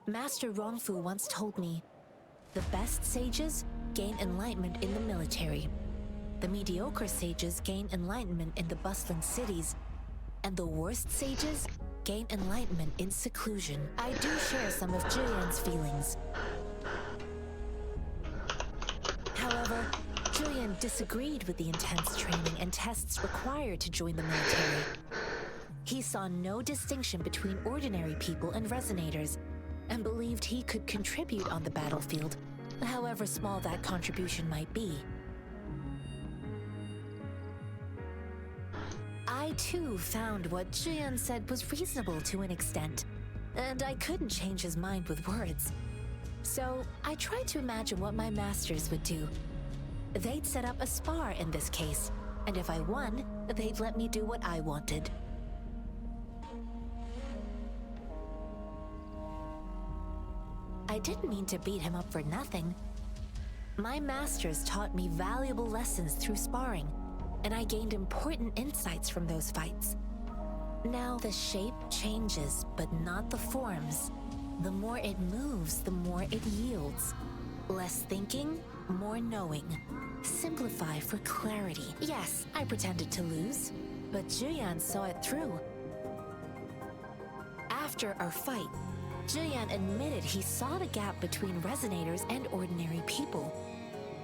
Master Rongfu once told me, the best sages gain enlightenment in the military. The mediocre sages gain enlightenment in the bustling cities, and the worst sages gain enlightenment in seclusion. I do share some of Julian's feelings. However, Julian disagreed with the intense training and tests required to join the military. He saw no distinction between ordinary people and resonators, and believed he could contribute on the battlefield, however small that contribution might be. I too found what Julian said was reasonable to an extent, and I couldn't change his mind with words. So I tried to imagine what my masters would do. They'd set up a spar in this case, and if I won, they'd let me do what I wanted. I didn't mean to beat him up for nothing. My masters taught me valuable lessons through sparring, and I gained important insights from those fights. Now the shape changes, but not the forms. The more it moves, the more it yields. Less thinking, more knowing. Simplify for clarity. Yes, I pretended to lose, but Julian saw it through. After our fight, Julian admitted he saw the gap between resonators and ordinary people.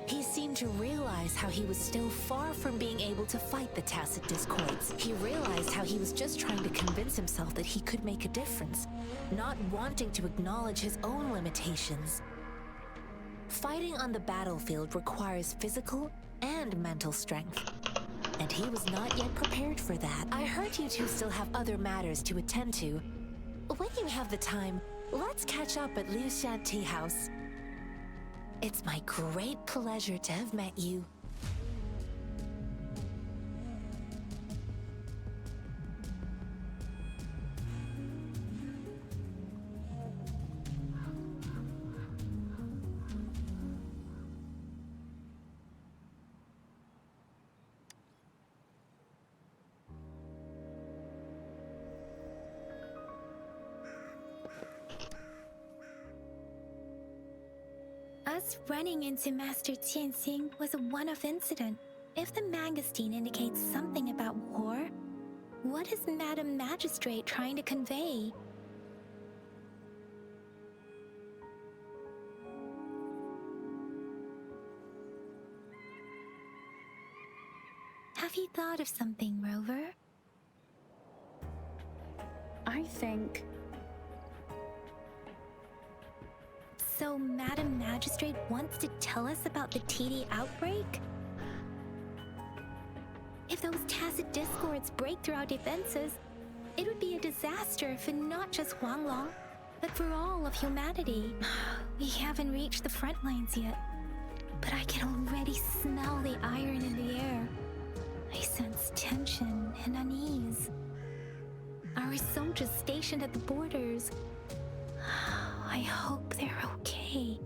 He seemed to realize how he was still far from being able to fight the tacit discords. He realized how he was just trying to convince himself that he could make a difference, not wanting to acknowledge his own limitations. Fighting on the battlefield requires physical and mental strength, and he was not yet prepared for that. I heard you two still have other matters to attend to. When you have the time, let's catch up at Liu Shan Tea House. It's my great pleasure to have met you. Us running into Master Tianxing was a one-off incident. If the Mangosteen indicates something about war, what is Madam Magistrate trying to convey? Have you thought of something, Rover? I think... So Madam Magistrate wants to tell us about the TD outbreak? If those tacit discords break through our defenses, it would be a disaster for not just Huanglong, but for all of humanity. We haven't reached the front lines yet, but I can already smell the iron in the air. I sense tension and unease. Our soldiers stationed at the borders, I hope they're okay.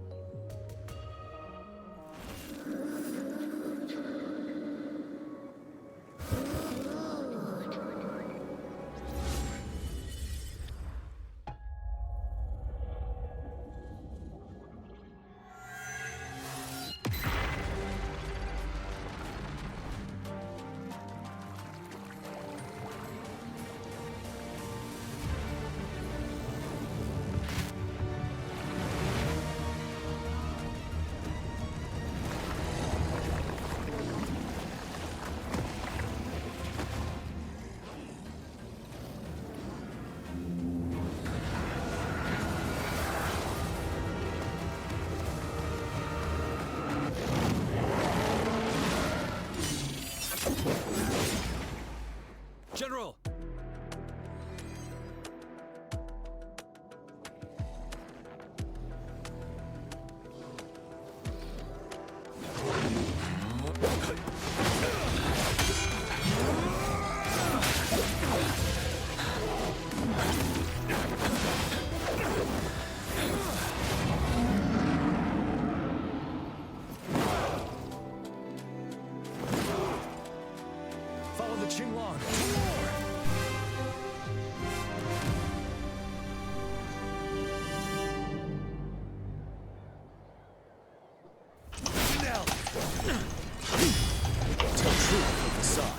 Tell truth from facade.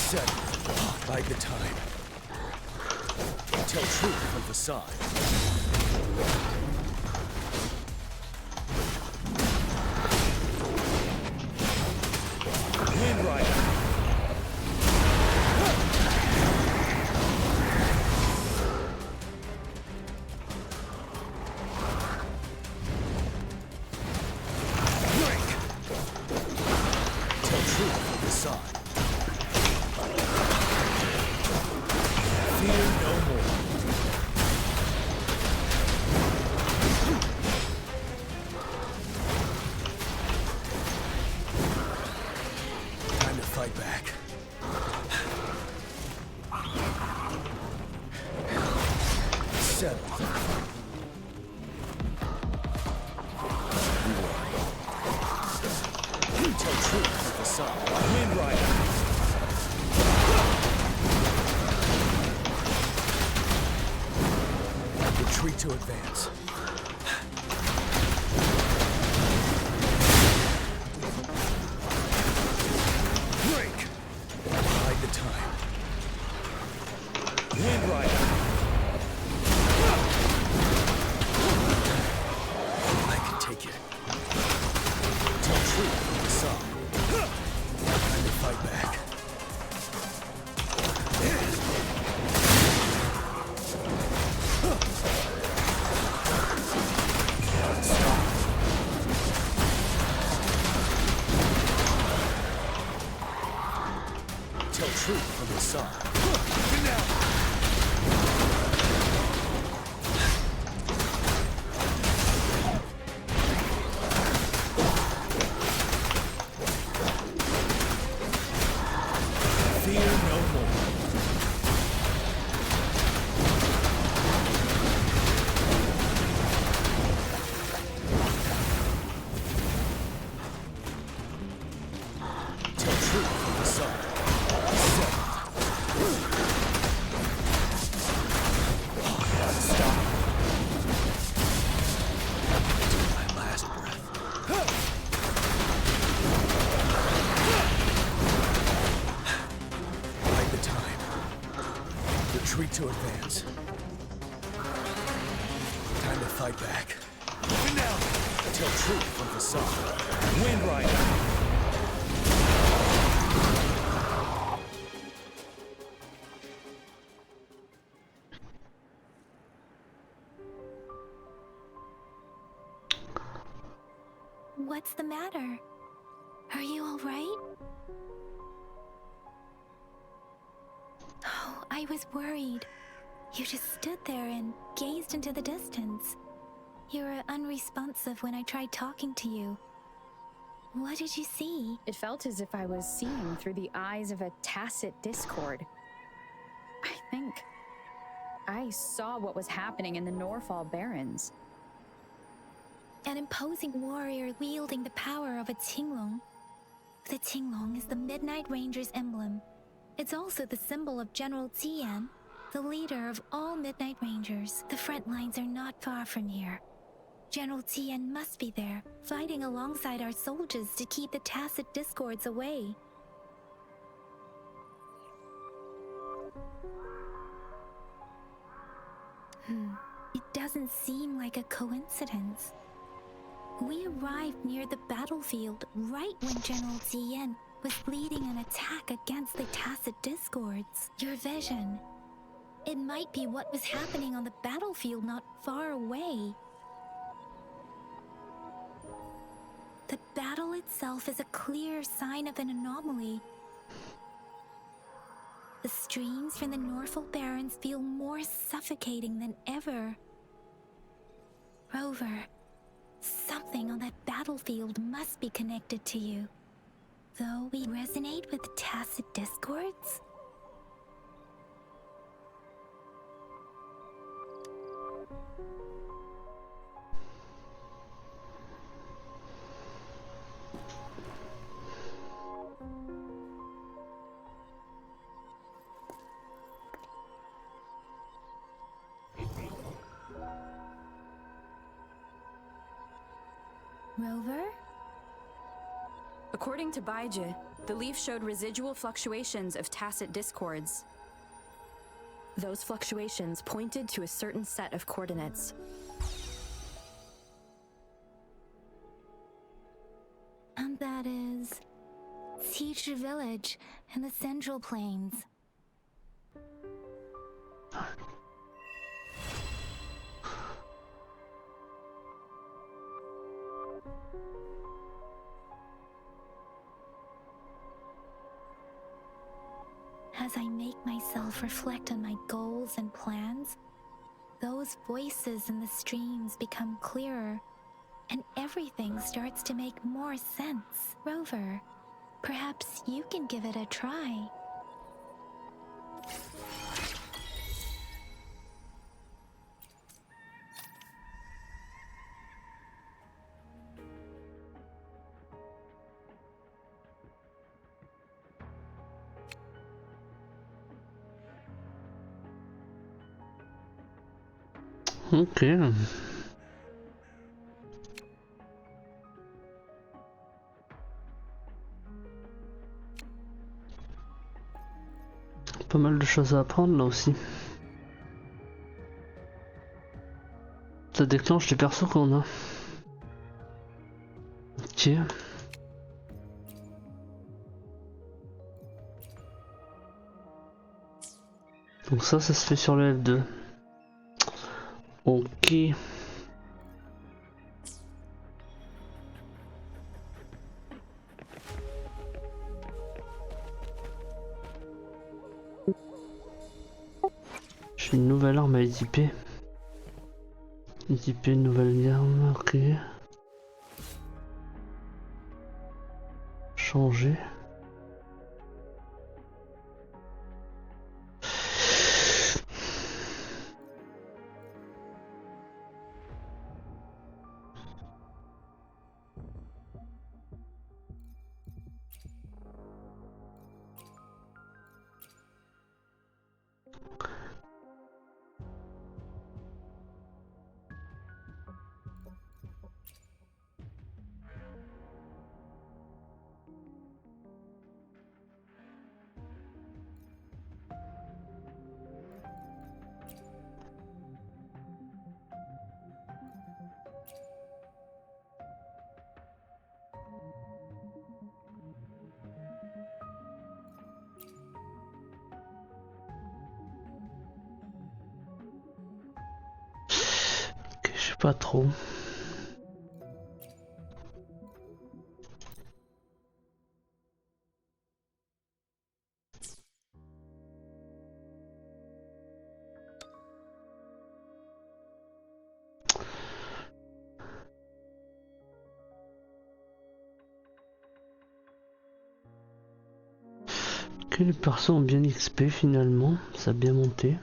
Set. Bide the time. Tell truth from facade. Wind Rider. Break. Tell truth from facade. Fear no more. Time to fight back. Settle. Tell truth from facade. Wind Rider. Retreat to advance. Break! Bide the time. Wind Rider. I can take it. Tell truth from the side. Time to fight back. Tell truth from the side. Fear no more. Tell truth from the side. Stop. Take my last breath. Bide the time. Retreat to advance. Time to fight back. Now, tell truth from facade. Wind Rider. What's the matter? Are you all right? Oh, I was worried. You just stood there and gazed into the distance. You were unresponsive when I tried talking to you. What did you see? It felt as if I was seeing through the eyes of a tacit discord. I think I saw what was happening in the Norfall Barrens. An imposing warrior wielding the power of a Tinglong. The Tinglong is the Midnight Ranger's emblem. It's also the symbol of General Tian, the leader of all Midnight Rangers. The front lines are not far from here. General Tian must be there, fighting alongside our soldiers to keep the tacit discords away. It doesn't seem like a coincidence. We arrived near the battlefield right when General Tian was leading an attack against the tacit discords. Your vision. It might be what was happening on the battlefield not far away. The battle itself is a clear sign of an anomaly. The streams from the Norfall Barrens feel more suffocating than ever. Rover, something on that battlefield must be connected to you. Though we resonate with tacit discords? Rover? According to Baiji, the leaf showed residual fluctuations of tacit discords. Those fluctuations pointed to a certain set of coordinates. And that is Teacher Village in the Central Plains. As I make myself reflect on my goals and plans, those voices in the streams become clearer, and everything starts to make more sense. Rover, perhaps you can give it a try. Ok. Pas mal de choses à apprendre là aussi. Ça déclenche les persos qu'on a. Ok. Donc ça se fait sur le F2. Ok. J'ai une nouvelle arme à équiper. Équiper une nouvelle arme, ok. Changer. Ok, je sais pas trop. Ok, les persos ont bien XP finalement, ça a bien monté.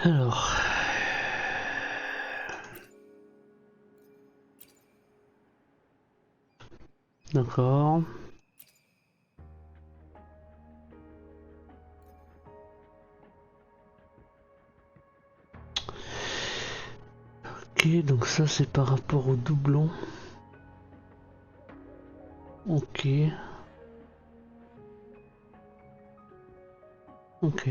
Alors. D'accord. Ok, donc ça c'est par rapport au doublon. Ok. Ok.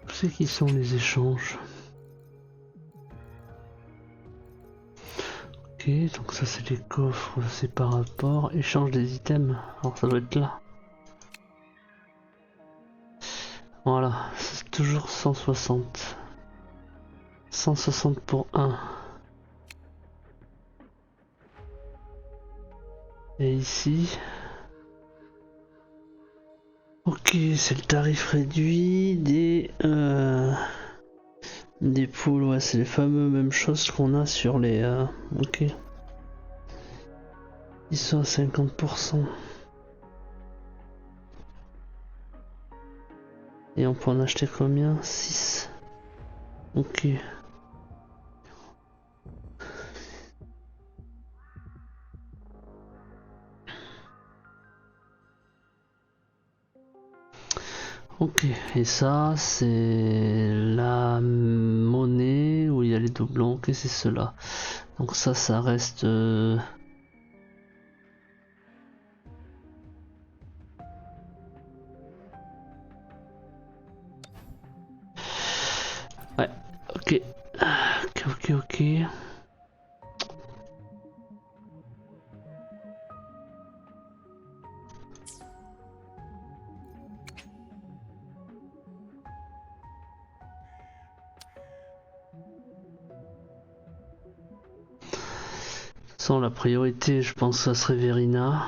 Où c'est qui sont les échanges? Ok, donc ça c'est les coffres, c'est par rapport. Échange des items, alors ça doit être là. Voilà, c'est toujours 160. 160 pour 1. Et ici... Ok, c'est le tarif réduit des poules, ouais, c'est les fameux mêmes choses qu'on a sur les... ok. Ils sont à 50%. Et on peut en acheter combien? 6. Ok. Ok, et ça c'est la monnaie où il y a les doublons, ok c'est cela. Donc ça reste... Ouais, ok. Ok. Sans la priorité, je pense que ça serait Verina.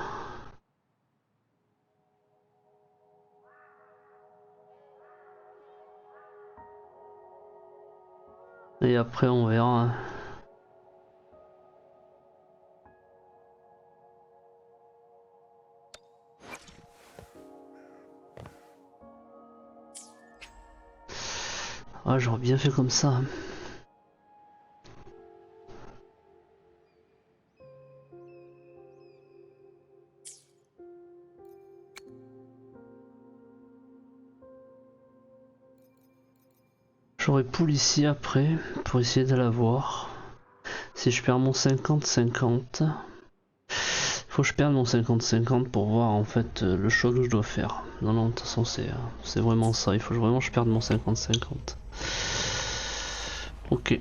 Et après on verra. Ah, j'aurais bien fait comme ça. J'aurais poule ici après pour essayer de la voir. Si je perds mon 50-50, faut que je perde mon 50-50 pour voir en fait le choix que je dois faire. Non, de toute façon c'est vraiment ça, il faut vraiment que je perde mon 50-50. Ok.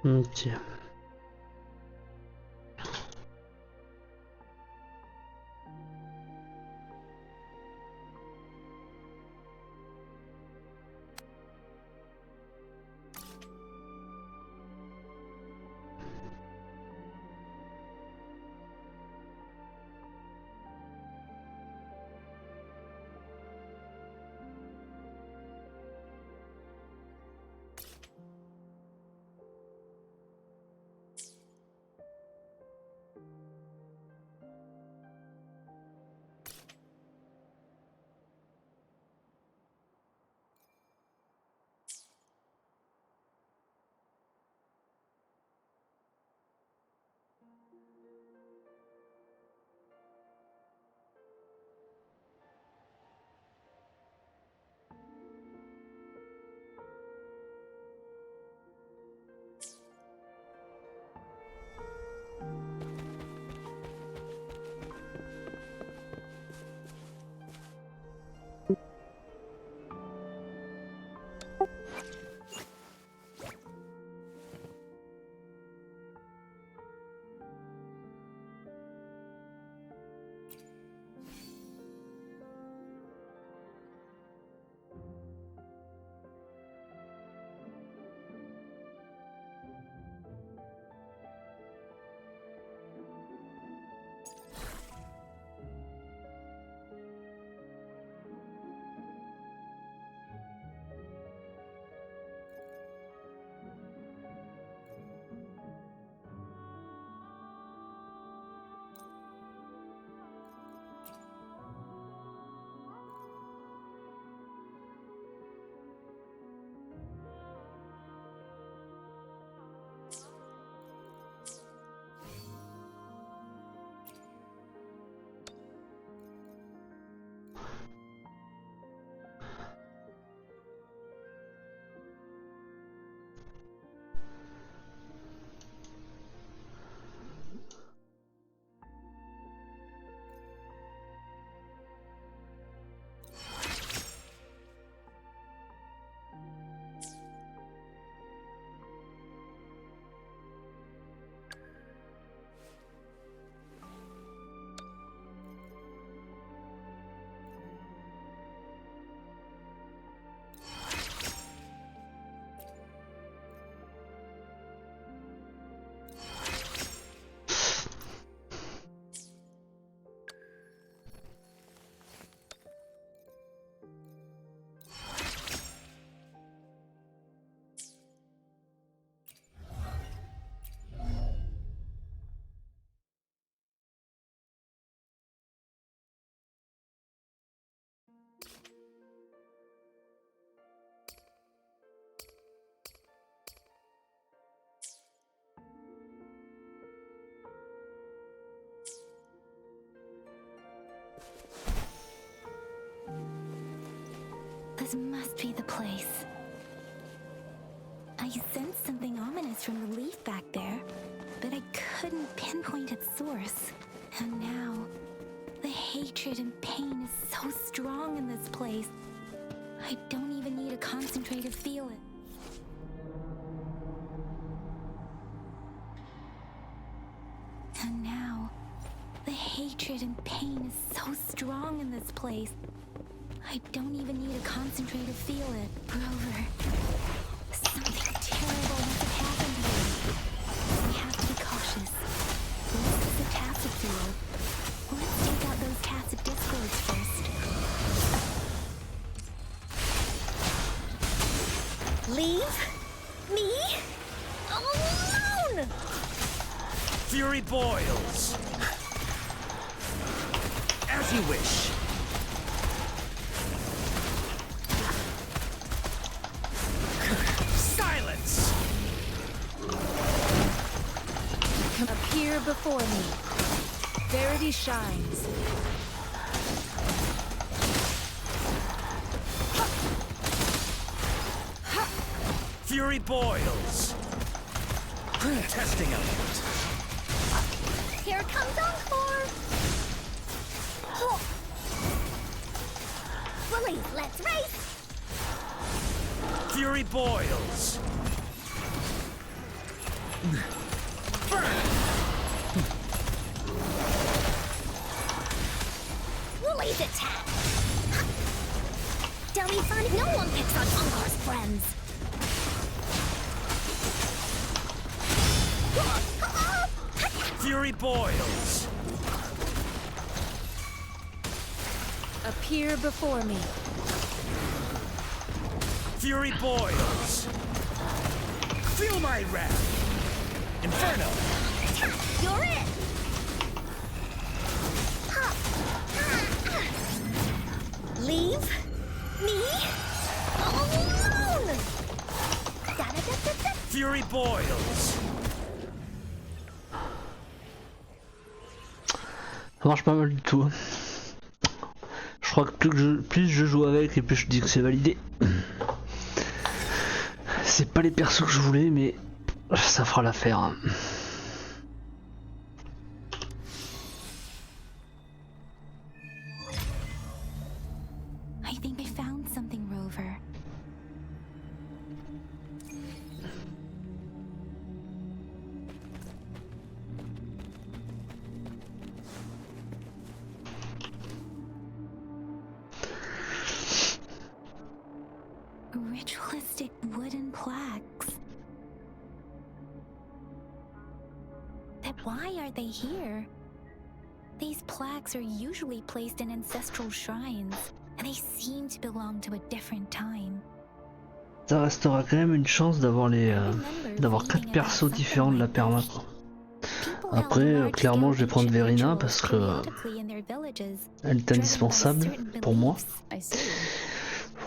Ok. This must be the place. I sensed something ominous from the leaf back there, but I couldn't pinpoint its source. And now, the hatred and pain is so strong in this place. I don't even need to concentrate to feel it. And now, the hatred and pain is so strong in this place. I don't even need to concentrate to feel it. Rover, something terrible must have happened here. We have to be cautious. This is a tacit field. Let's take out those tacit discords first. Leave me alone! Fury boils! As you wish. Silence! Appear before me. Verity shines. Fury boils! Testing element. Here comes Encore! Willie, let's race! Fury boils! Willie's attack! Dummy fun, no one picks on Encore's friends! Fury boils! Appear before me. Fury boils! Feel my wrath! Inferno! You're it! Leave me alone! Fury boils! Ça marche pas mal du tout. Je crois que plus je joue avec et plus je dis que c'est validé. C'est pas les persos que je voulais, mais ça fera l'affaire. I think I found something, Rover. Ritualistic wooden plaques. But why are they here? These plaques are usually placed in ancestral shrines, and they seem to belong to a different time. Ça restera quand même une chance d'avoir d'avoir 4 persos différents de la perma. Après, clairement, je vais prendre Verina parce que elle est indispensable pour moi. Il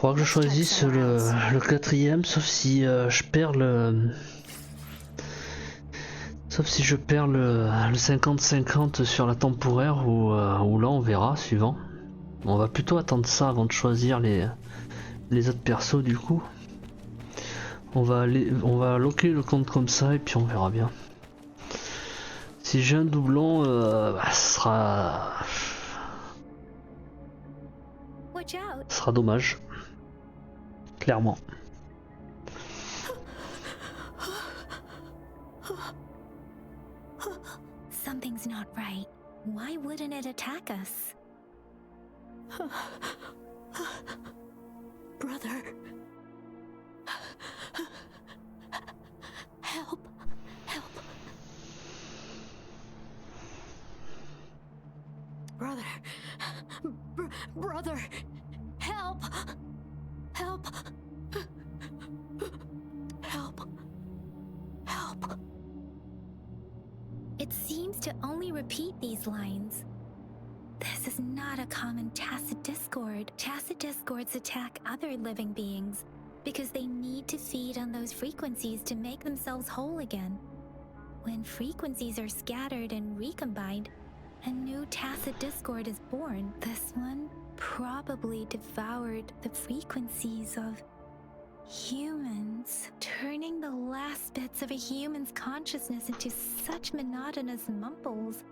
faudra que je choisisse le 4ème, sauf si je perds le... Sauf si je perds le 50-50 sur la temporaire ou là on verra, suivant. On va plutôt attendre ça avant de choisir les autres persos du coup. On va loquer le compte comme ça et puis on verra bien. Si j'ai un doublon, ce sera dommage. Clairement. Something's not right. Why wouldn't it attack us? Brother. Help. Help. Brother. Brother. Help. Help. Help. Help. It seems to only repeat these lines. This is not a common tacit discord. Tacit discords attack other living beings because they need to feed on those frequencies to make themselves whole again. When frequencies are scattered and recombined, a new tacit discord is born. This one probably devoured the frequencies of humans, turning the last bits of a human's consciousness into such monotonous mumbles.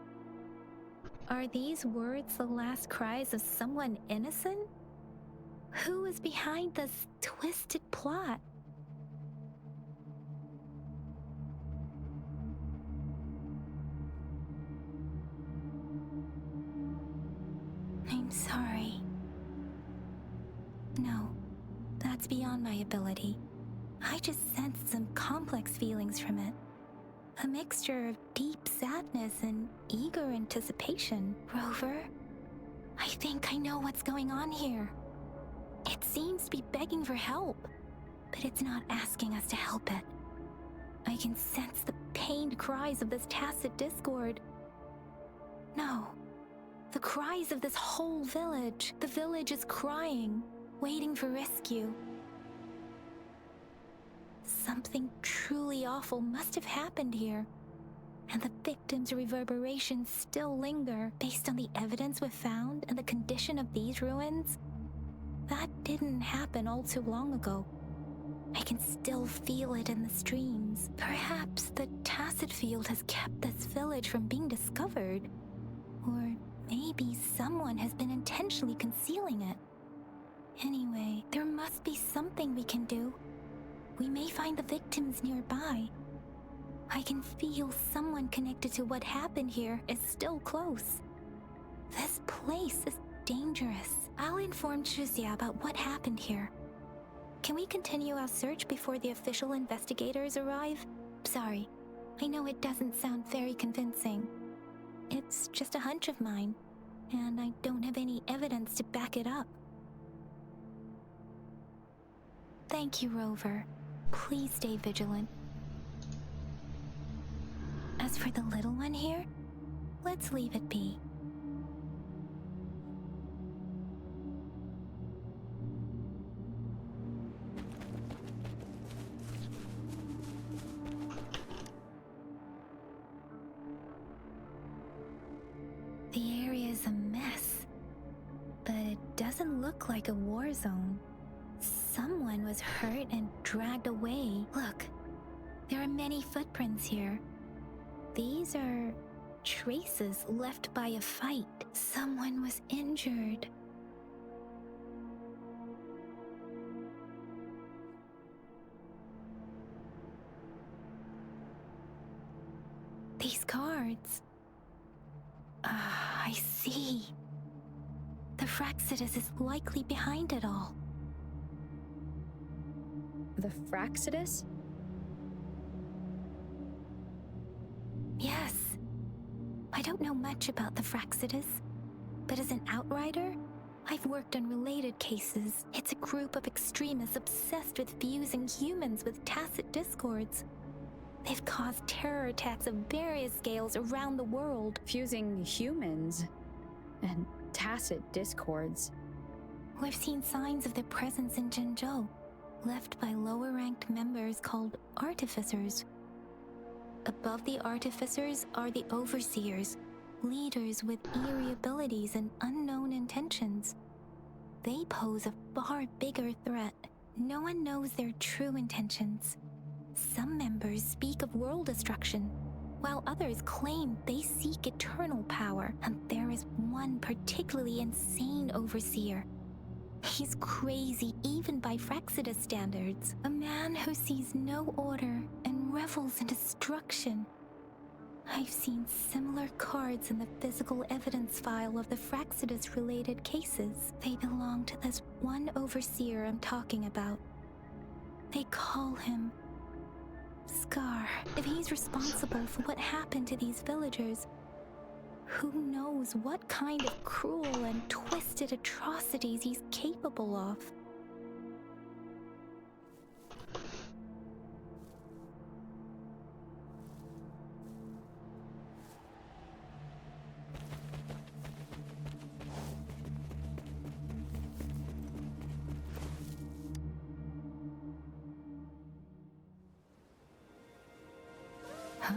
Are these words the last cries of someone innocent? Who is behind this twisted plot? I'm sorry. No, that's beyond my ability. I just sensed some complex feelings from it. A mixture of deep sadness and eager anticipation. Rover, I think I know what's going on here. It seems to be begging for help, but it's not asking us to help it. I can sense the pained cries of this tacit discord. No, the cries of this whole village. The village is crying, waiting for rescue. Something truly awful must have happened here, and the victims' reverberations still linger. Based on the evidence we've found and the condition of these ruins, that didn't happen all too long ago. I can still feel it in the streams. Perhaps the tacit field has kept this village from being discovered, or maybe someone has been intentionally concealing it. Anyway, there must be something we can do. We may find the victims nearby. I can feel someone connected to what happened here is still close. This place is dangerous. I'll inform Shuzia about what happened here. Can we continue our search before the official investigators arrive? Sorry, I know it doesn't sound very convincing. It's just a hunch of mine, and I don't have any evidence to back it up. Thank you, Rover. Please stay vigilant. As for the little one here, let's leave it be. The area is a mess, but it doesn't look like a war zone. Someone was hurt and dragged away. Look, there are many footprints here. These are traces left by a fight. Someone was injured. These cards. I see. The Fraxidus is likely behind it all. The Fraxidus? Yes. I don't know much about the Fraxidus, but as an outrider, I've worked on related cases. It's a group of extremists obsessed with fusing humans with tacit discords. They've caused terror attacks of various scales around the world. Fusing humans and tacit discords. We've seen signs of their presence in Jinzhou, left by lower-ranked members called artificers. Above the artificers are the overseers, leaders with eerie abilities and unknown intentions. They pose a far bigger threat. No one knows their true intentions. Some members speak of world destruction, while others claim they seek eternal power, and there is one particularly insane overseer. He's crazy even by Fraxidus standards. A man who sees no order and revels in destruction. I've seen similar cards in the physical evidence file of the Fraxidus-related cases. They belong to this one overseer I'm talking about. They call him Scar. If he's responsible for what happened to these villagers, who knows what kind of cruel and twisted atrocities he's capable of? Huh?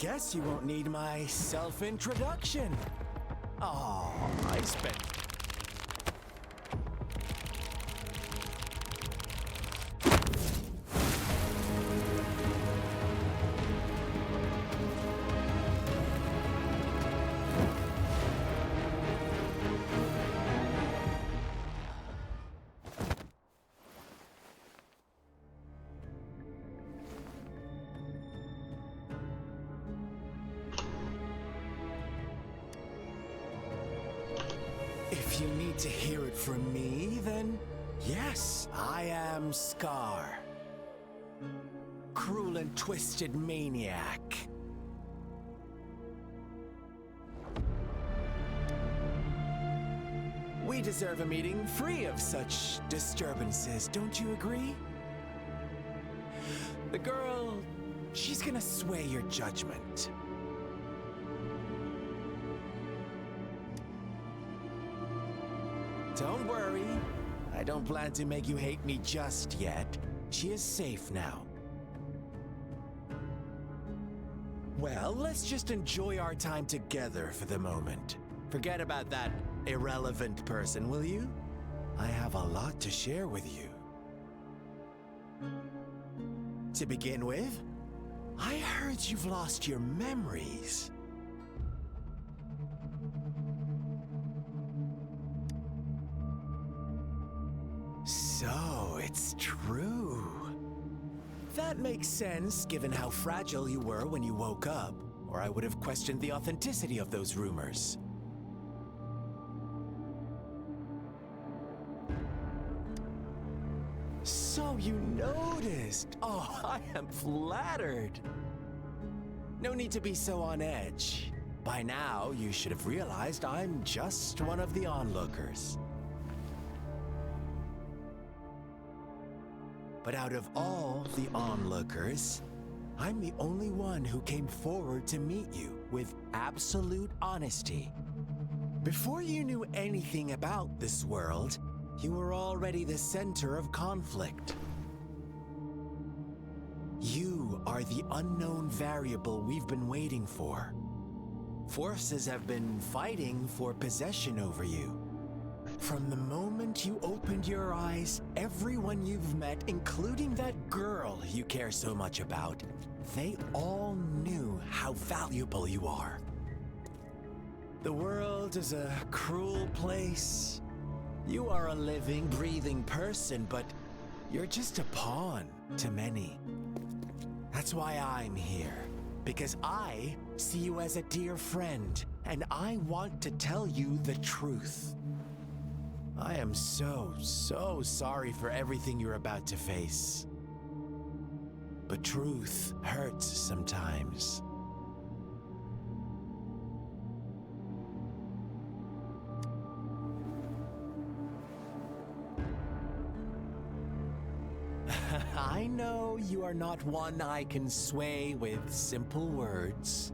guess you won't need my self-introduction. Oh, I spent... If you need to hear it from me, then yes, I am Scar. Cruel and twisted maniac. We deserve a meeting free of such disturbances, don't you agree? The girl, she's gonna sway your judgment. Don't worry. I don't plan to make you hate me just yet. She is safe now. Well, let's just enjoy our time together for the moment. Forget about that irrelevant person, will you? I have a lot to share with you. To begin with, I heard you've lost your memories. So, it's true. That makes sense, given how fragile you were when you woke up, or I would have questioned the authenticity of those rumors. So you noticed. Oh, I am flattered. No need to be so on edge. By now, you should have realized I'm just one of the onlookers. But out of all the onlookers, I'm the only one who came forward to meet you with absolute honesty. Before you knew anything about this world, you were already the center of conflict. You are the unknown variable we've been waiting for. Forces have been fighting for possession over you. From the moment you opened your eyes, everyone you've met, including that girl you care so much about, they all knew how valuable you are. The world is a cruel place. You are a living, breathing person, but you're just a pawn to many. That's why I'm here, because I see you as a dear friend, and I want to tell you the truth. I am so sorry for everything you're about to face. But truth hurts sometimes. I know you are not one I can sway with simple words.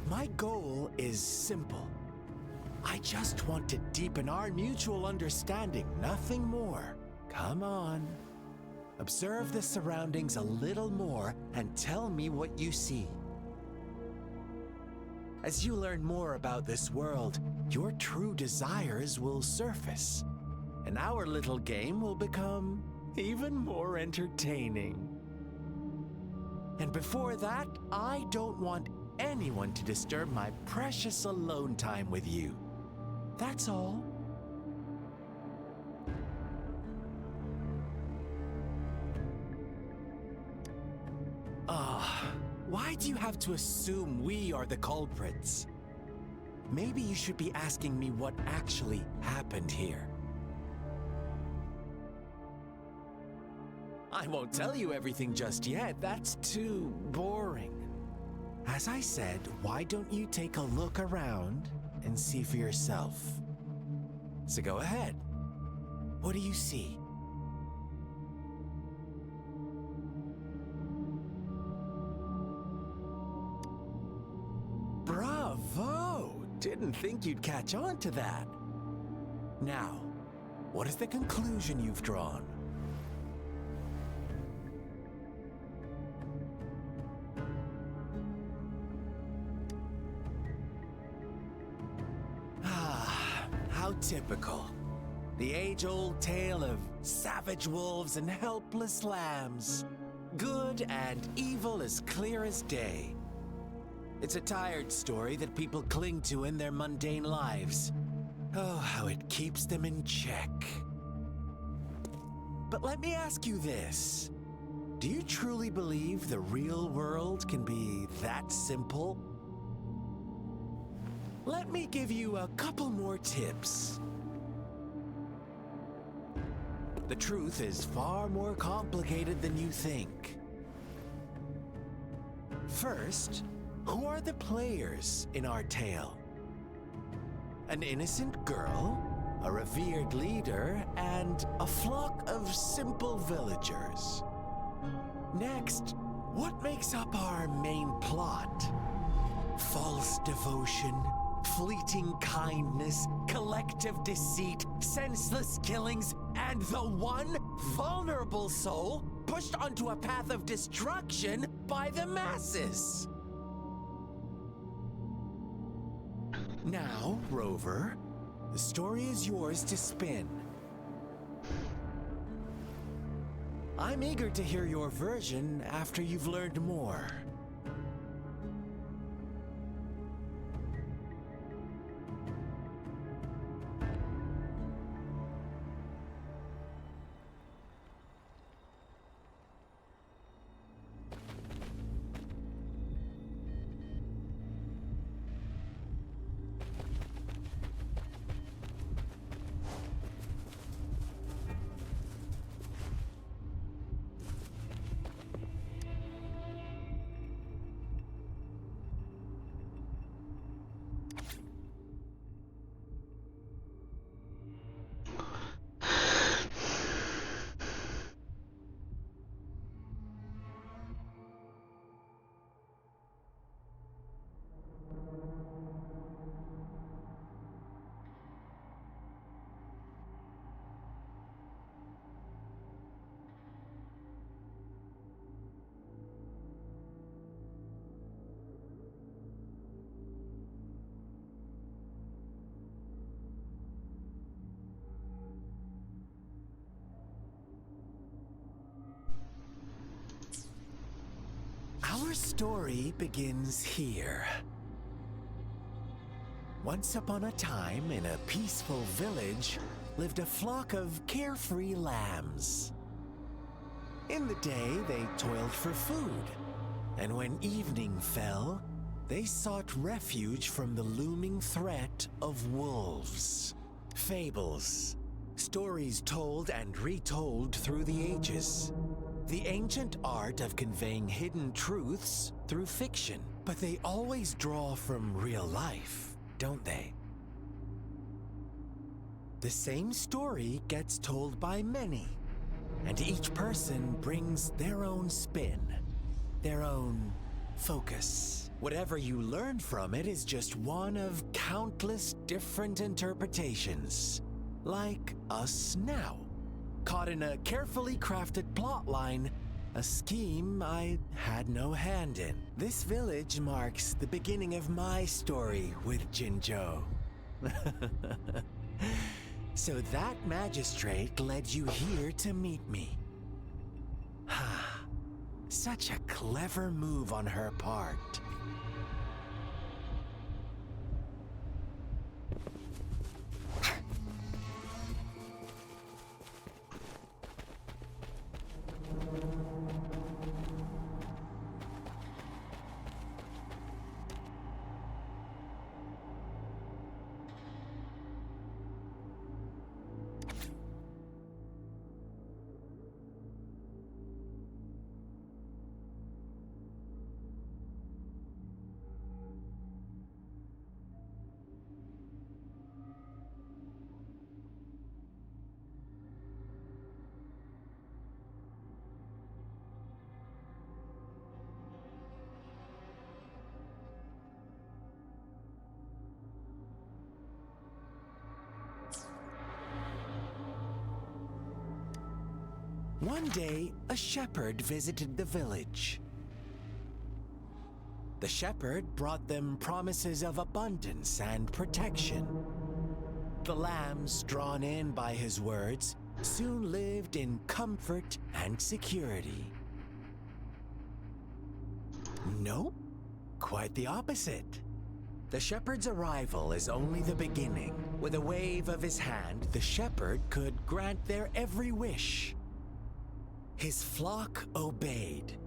My goal is simple. I just want to deepen our mutual understanding, nothing more. Come on. Observe the surroundings a little more and tell me what you see. As you learn more about this world, your true desires will surface, and our little game will become even more entertaining. And before that, I don't want anyone to disturb my precious alone time with you. That's all. Why do you have to assume we are the culprits? Maybe you should be asking me what actually happened here. I won't tell you everything just yet. That's too boring. As I said, why don't you take a look around and see for yourself? So go ahead. What do you see? Bravo! Didn't think you'd catch on to that. Now, what is the conclusion you've drawn? typical. The age-old tale of savage wolves and helpless lambs. Good and evil as clear as day. It's a tired story that people cling to in their mundane lives. Oh, how it keeps them in check. But let me ask you this. Do you truly believe the real world can be that simple? Let me give you a couple more tips. The truth is far more complicated than you think. First, who are the players in our tale? An innocent girl, a revered leader, and a flock of simple villagers. Next, what makes up our main plot? False devotion, fleeting kindness, collective deceit, senseless killings, and the one vulnerable soul pushed onto a path of destruction by the masses. Now, Rover, the story is yours to spin. I'm eager to hear your version after you've learned more. Our story begins here. Once upon a time, in a peaceful village, lived a flock of carefree lambs. In the day, they toiled for food, and when evening fell, they sought refuge from the looming threat of wolves. Fables, stories told and retold through the ages. The ancient art of conveying hidden truths through fiction, but they always draw from real life, don't they? The same story gets told by many, and each person brings their own spin, their own focus. Whatever you learn from it is just one of countless different interpretations, like us now. Caught in a carefully crafted plotline, a scheme I had no hand in. This village marks the beginning of my story with Jinzhou. So that magistrate led you here to meet me. Such a clever move on her part. One day, a shepherd visited the village. The shepherd brought them promises of abundance and protection. The lambs, drawn in by his words, soon lived in comfort and security. Nope, quite the opposite. The shepherd's arrival is only the beginning. With a wave of his hand, the shepherd could grant their every wish. His flock obeyed,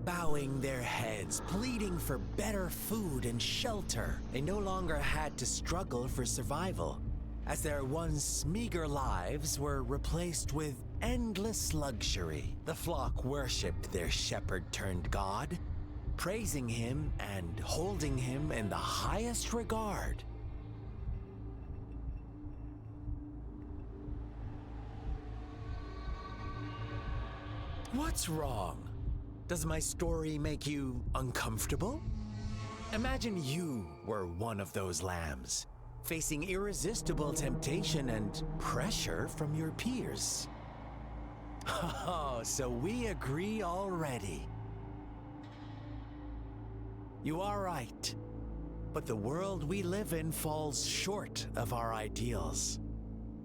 bowing their heads, pleading for better food and shelter. They no longer had to struggle for survival, as their once meager lives were replaced with endless luxury. The flock worshipped their shepherd-turned-god, praising him and holding him in the highest regard. What's wrong? Does my story make you uncomfortable? Imagine you were one of those lambs, facing irresistible temptation and pressure from your peers. Oh, so we agree already. You are right, but the world we live in falls short of our ideals.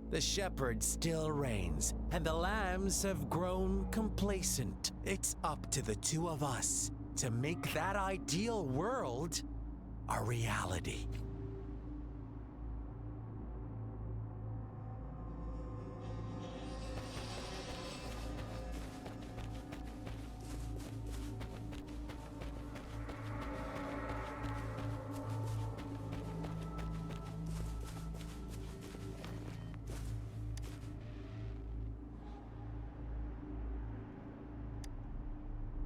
The shepherd still reigns, and the lambs have grown complacent. It's up to the two of us to make that ideal world a reality.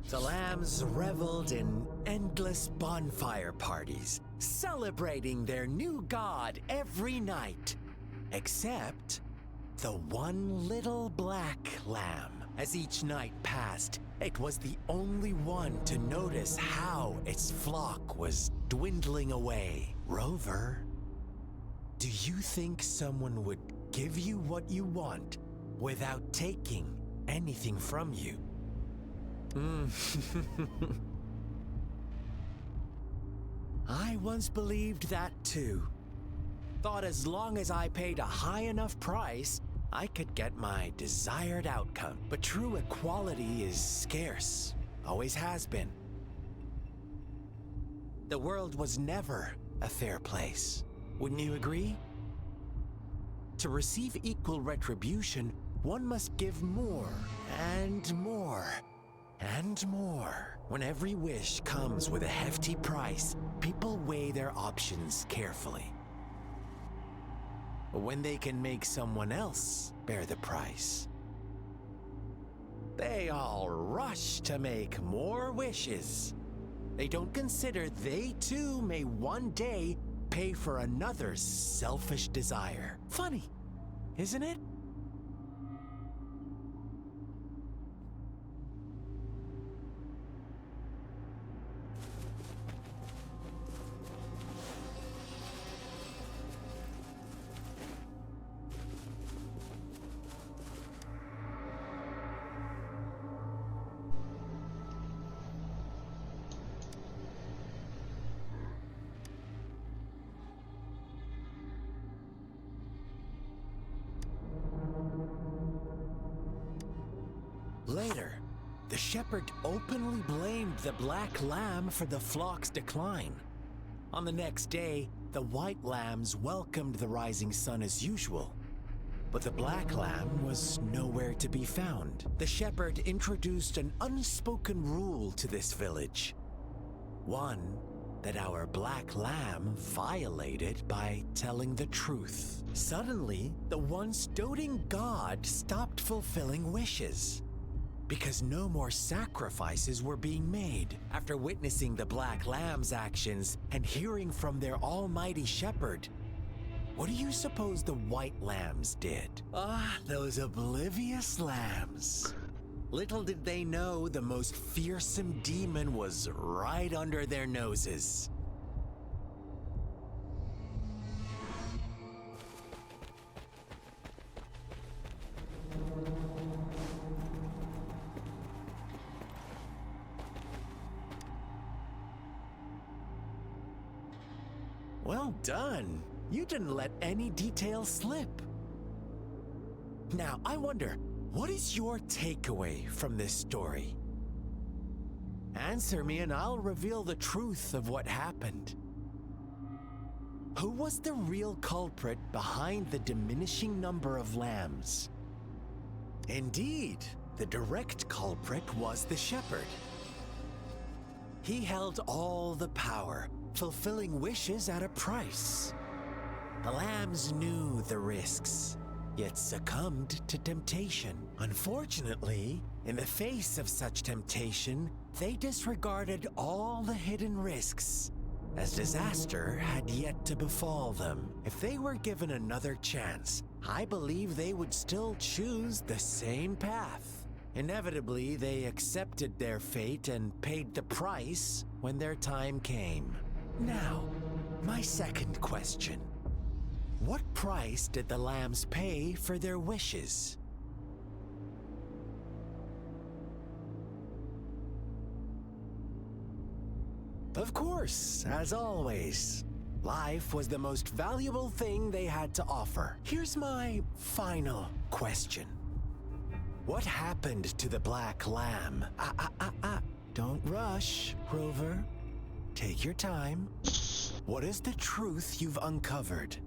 The lambs reveled in endless bonfire parties, celebrating their new god every night, except the one little black lamb. As each night passed, it was the only one to notice how its flock was dwindling away. Rover, do you think someone would give you what you want without taking anything from you? I once believed that too. Thought as long as I paid a high enough price, I could get my desired outcome. But true equality is scarce, always has been. The world was never a fair place. Wouldn't you agree? To receive equal retribution, one must give more and more. And more. When every wish comes with a hefty price, people weigh their options carefully. But when they can make someone else bear the price, they all rush to make more wishes. They don't consider they too may one day pay for another's selfish desire. Funny, isn't it? Later, the shepherd openly blamed the black lamb for the flock's decline. On the next day, the white lambs welcomed the rising sun as usual, but the black lamb was nowhere to be found. The shepherd introduced an unspoken rule to this village, one that our black lamb violated by telling the truth. Suddenly, the once doting god stopped fulfilling wishes, because no more sacrifices were being made. After witnessing the black lamb's actions and hearing from their almighty shepherd, what do you suppose the white lambs did? Ah, those oblivious lambs. Little did they know the most fearsome demon was right under their noses. Well done. You didn't let any detail slip. Now, I wonder, what is your takeaway from this story? Answer me and I'll reveal the truth of what happened. Who was the real culprit behind the diminishing number of lambs? Indeed, the direct culprit was the shepherd. He held all the power, fulfilling wishes at a price. The lambs knew the risks, yet succumbed to temptation. Unfortunately, in the face of such temptation, they disregarded all the hidden risks, as disaster had yet to befall them. If they were given another chance, I believe they would still choose the same path. Inevitably, they accepted their fate and paid the price when their time came. Now, my second question. What price did the lambs pay for their wishes? Of course, as always, life was the most valuable thing they had to offer. Here's my final question. What happened to the black lamb? Don't rush, Rover. Take your time. What is the truth you've uncovered?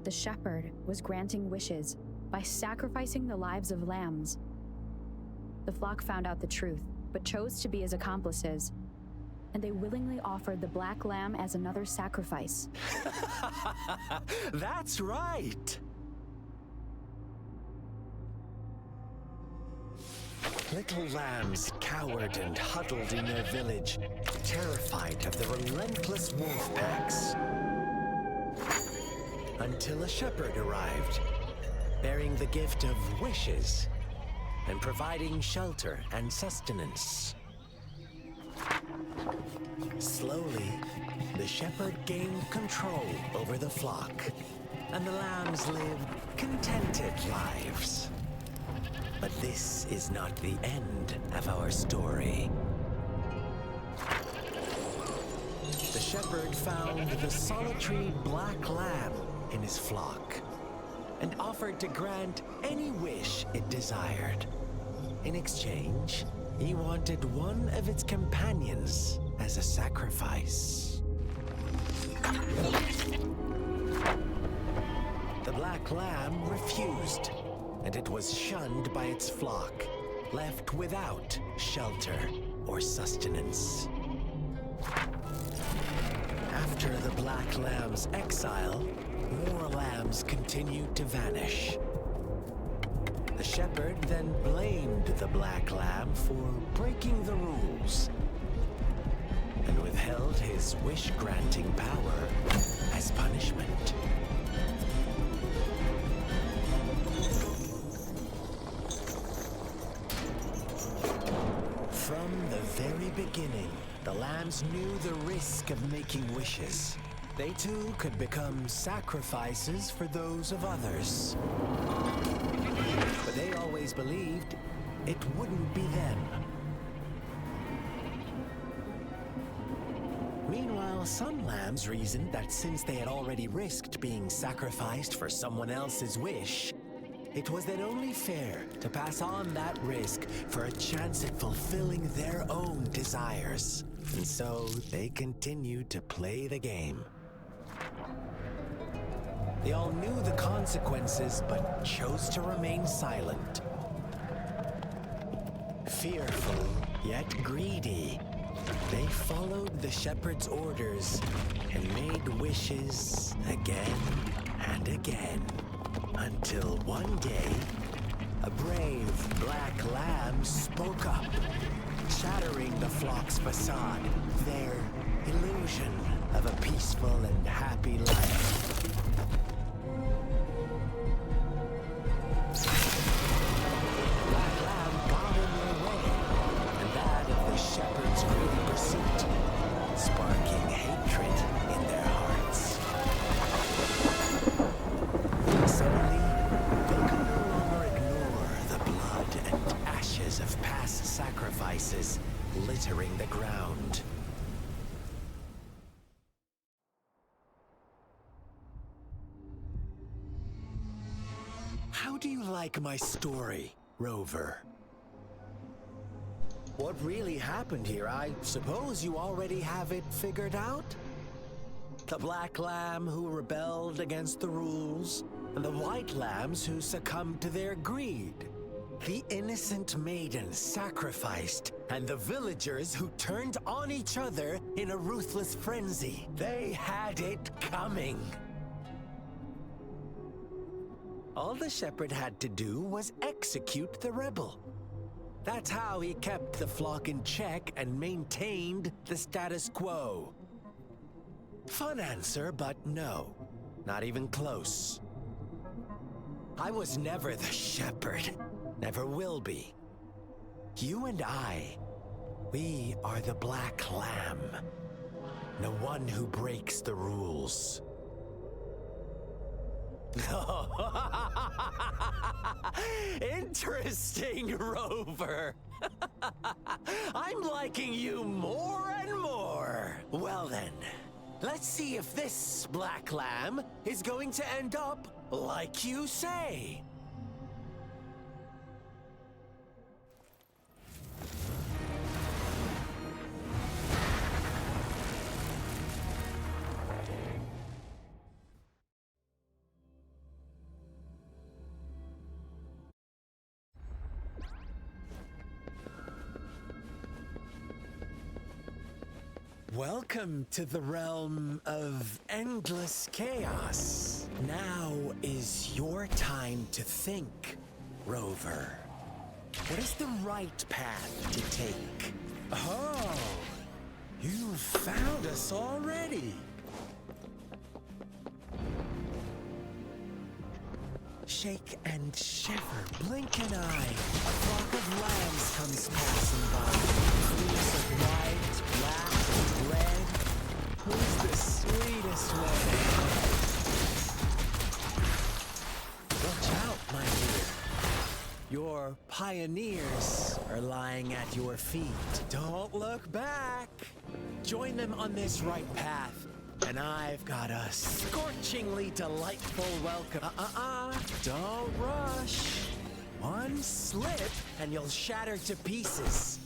The shepherd was granting wishes by sacrificing the lives of lambs. The flock found out the truth, but chose to be his accomplices, and they willingly offered the black lamb as another sacrifice. That's right! Little lambs cowered and huddled in their village, terrified of the relentless wolf packs. Until a shepherd arrived, bearing the gift of wishes and providing shelter and sustenance. Slowly, the shepherd gained control over the flock, and the lambs lived contented lives. But this is not the end of our story. The shepherd found the solitary black lamb in his flock and offered to grant any wish it desired. In exchange, he wanted one of its companions as a sacrifice. The black lamb refused, and it was shunned by its flock, left without shelter or sustenance. After the black lamb's exile, more lambs continued to vanish. The shepherd then blamed the black lamb for breaking the rules and withheld his wish-granting power as punishment. From the very beginning, the lambs knew the risk of making wishes. They too could become sacrifices for those of others. But they always believed it wouldn't be them. Meanwhile, some lambs reasoned that since they had already risked being sacrificed for someone else's wish, it was then only fair to pass on that risk for a chance at fulfilling their own desires. And so they continued to play the game. They all knew the consequences, but chose to remain silent. Fearful, yet greedy, they followed the shepherd's orders and made wishes again and again, until one day, a brave black lamb spoke up, shattering the flock's facade, their illusion of a peaceful and happy life. Suddenly, they could no longer ignore the blood and ashes of past sacrifices littering the ground. How do you like my story, Rover? What really happened here, I suppose you already have it figured out? The black lamb who rebelled against the rules, and the white lambs who succumbed to their greed. The innocent maiden sacrificed, and the villagers who turned on each other in a ruthless frenzy. They had it coming. All the shepherd had to do was execute the rebel. That's how he kept the flock in check and maintained the status quo. Fun answer, but no. Not even close. I was never the shepherd. Never will be. You and I, we are the black lamb. The one who breaks the rules. Interesting, Rover. I'm liking you more and more. Well then, let's see if this black lamb is going to end up like you say. Welcome to the realm of endless chaos. Now is your time to think, Rover. What is the right path to take? Oh, you found us already. Shake and shiver, blink an eye. A flock of lambs comes passing by. Fleece of white, black, and red. Who's the sweetest one? Watch out, my dear. Your pioneers are lying at your feet. Don't look back. Join them on this right path. And I've got a scorchingly delightful welcome. Don't rush. One slip and you'll shatter to pieces.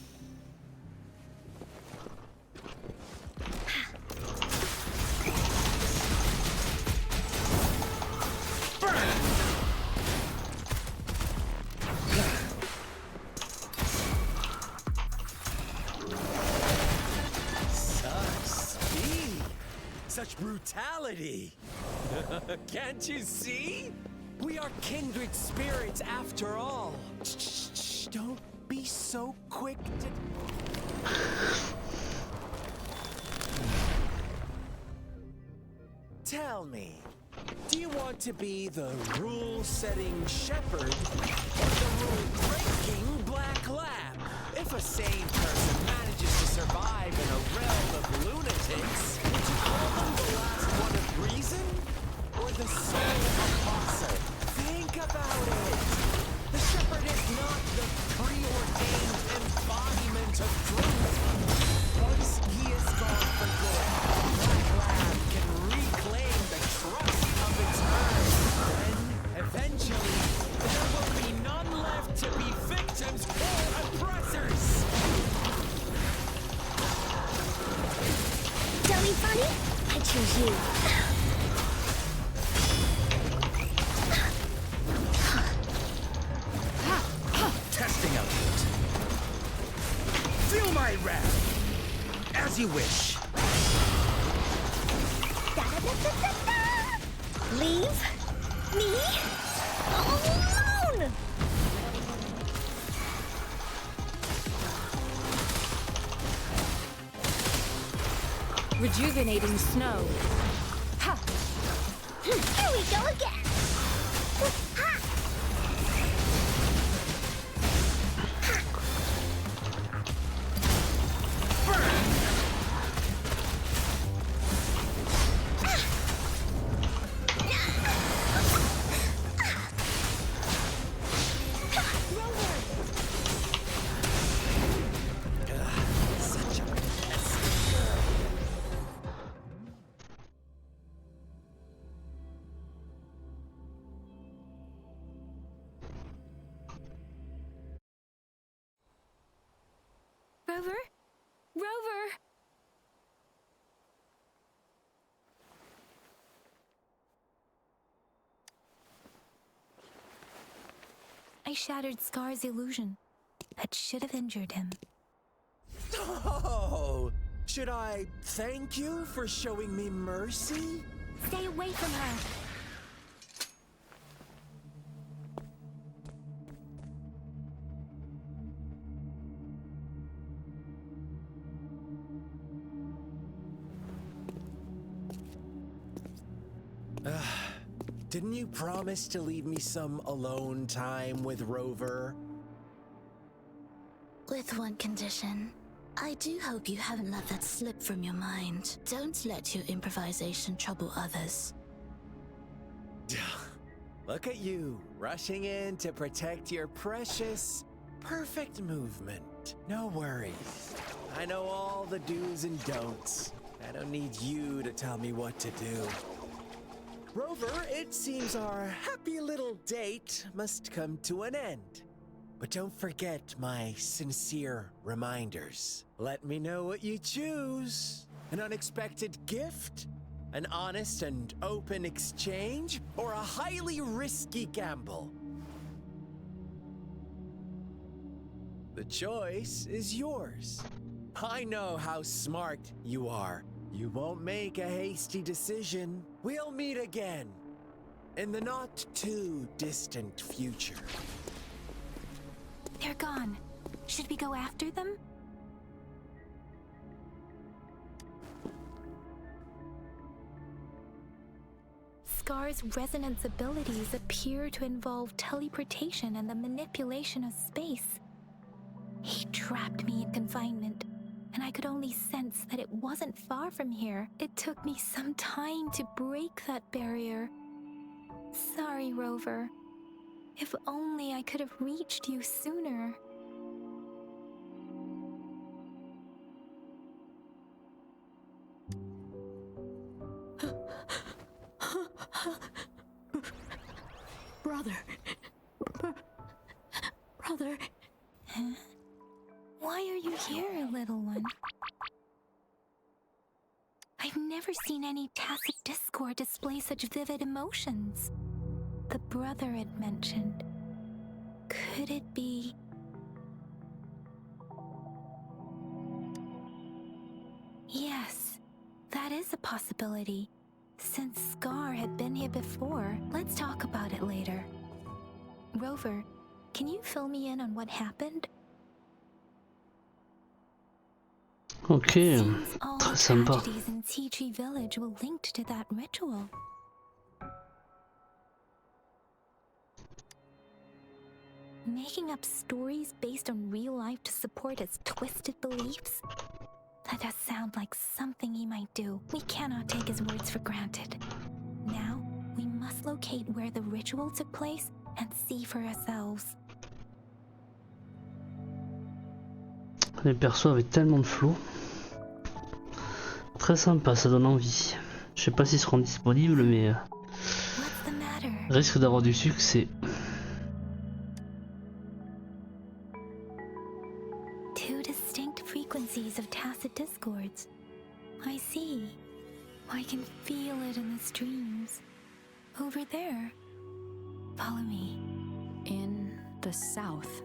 Such brutality! Can't you see? We are kindred spirits after all. Shh, don't be so quick to... Tell me, do you want to be the rule-setting shepherd or the rule-breaking black lamb? If a sane person manages to survive in a realm of lunatics, would you call them the last one of reason? Or the sole apostle? Think about it! The shepherd is not the preordained embodiment of truth. Once he is gone for good, the black lamb can reclaim the trust of its herd. Then, eventually, there will be none left to be victims or oppressors! Dummy funny? I choose you. Testing output. Feel my wrath. As you wish. Da-da-da-da-da-da! Leave me alone! Rejuvenating snow. Ha! Here we go again! Ha! Rover? Rover! I shattered Scar's illusion. That should have injured him. Oh! Should I thank you for showing me mercy? Stay away from her! Didn't you promise to leave me some alone time with Rover? With one condition. I do hope you haven't let that slip from your mind. Don't let your improvisation trouble others. Look at you, rushing in to protect your precious, perfect movement. No worries. I know all the do's and don'ts. I don't need you to tell me what to do. Rover, it seems our happy little date must come to an end. But don't forget my sincere reminders. Let me know what you choose. An unexpected gift? An honest and open exchange? Or a highly risky gamble? The choice is yours. I know how smart you are. You won't make a hasty decision. We'll meet again in the not too distant future. They're gone. Should we go after them? Scar's resonance abilities appear to involve teleportation and the manipulation of space. He trapped me in confinement, and I could only sense that it wasn't far from here. It took me some time to break that barrier. Sorry, Rover. If only I could have reached you sooner. Brother. Brother. Huh? Why are you here, little one? I've never seen any tacit discord display such vivid emotions. The brother it mentioned. Could it be... Yes, that is a possibility. Since Scar had been here before, let's talk about it later. Rover, can you fill me in on what happened? Ok, Seems all très the sympa. tragedies in Tea Tree Village were linked to that ritual. Making up stories based on real life to support his twisted beliefs? That does sound like something he might do. We cannot take his words for granted. Now, we must locate where the ritual took place and see for ourselves. Les persos avaient tellement de flow. Très sympa, ça donne envie. Je sais pas s'ils seront disponibles, mais What's the matter? risque d'avoir du succès. Two distinct frequencies of tacit discords. I see. I can feel it in the streams. Over there. Follow me. In the south.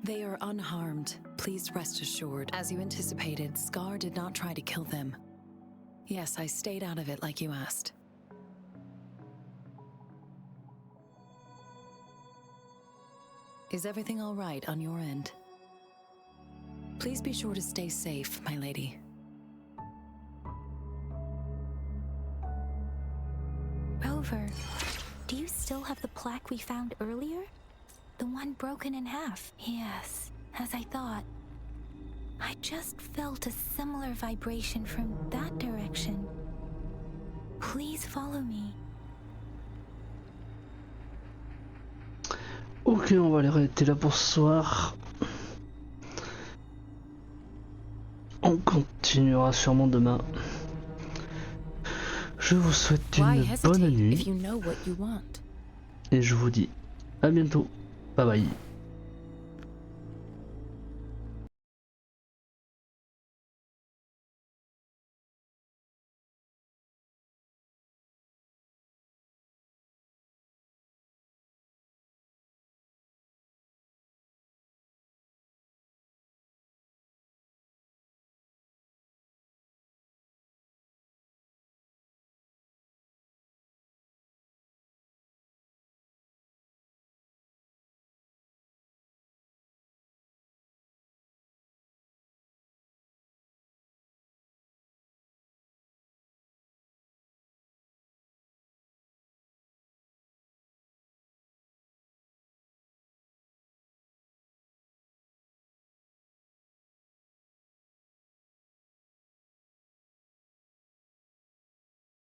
They are unharmed. Please rest assured. As you anticipated, Scar did not try to kill them. Yes, I stayed out of it like you asked. Is everything all right on your end? Please be sure to stay safe, my lady. Rover, do you still have the plaque we found earlier? The one broken in half? Yes, as I thought. I just felt a similar vibration from that direction. Please follow me. Ok, on va aller arrêter là pour ce soir. On continuera sûrement demain. je vous souhaite Why une bonne hesitate if nuit you know what you want? et je vous dis à bientôt. Bye bye.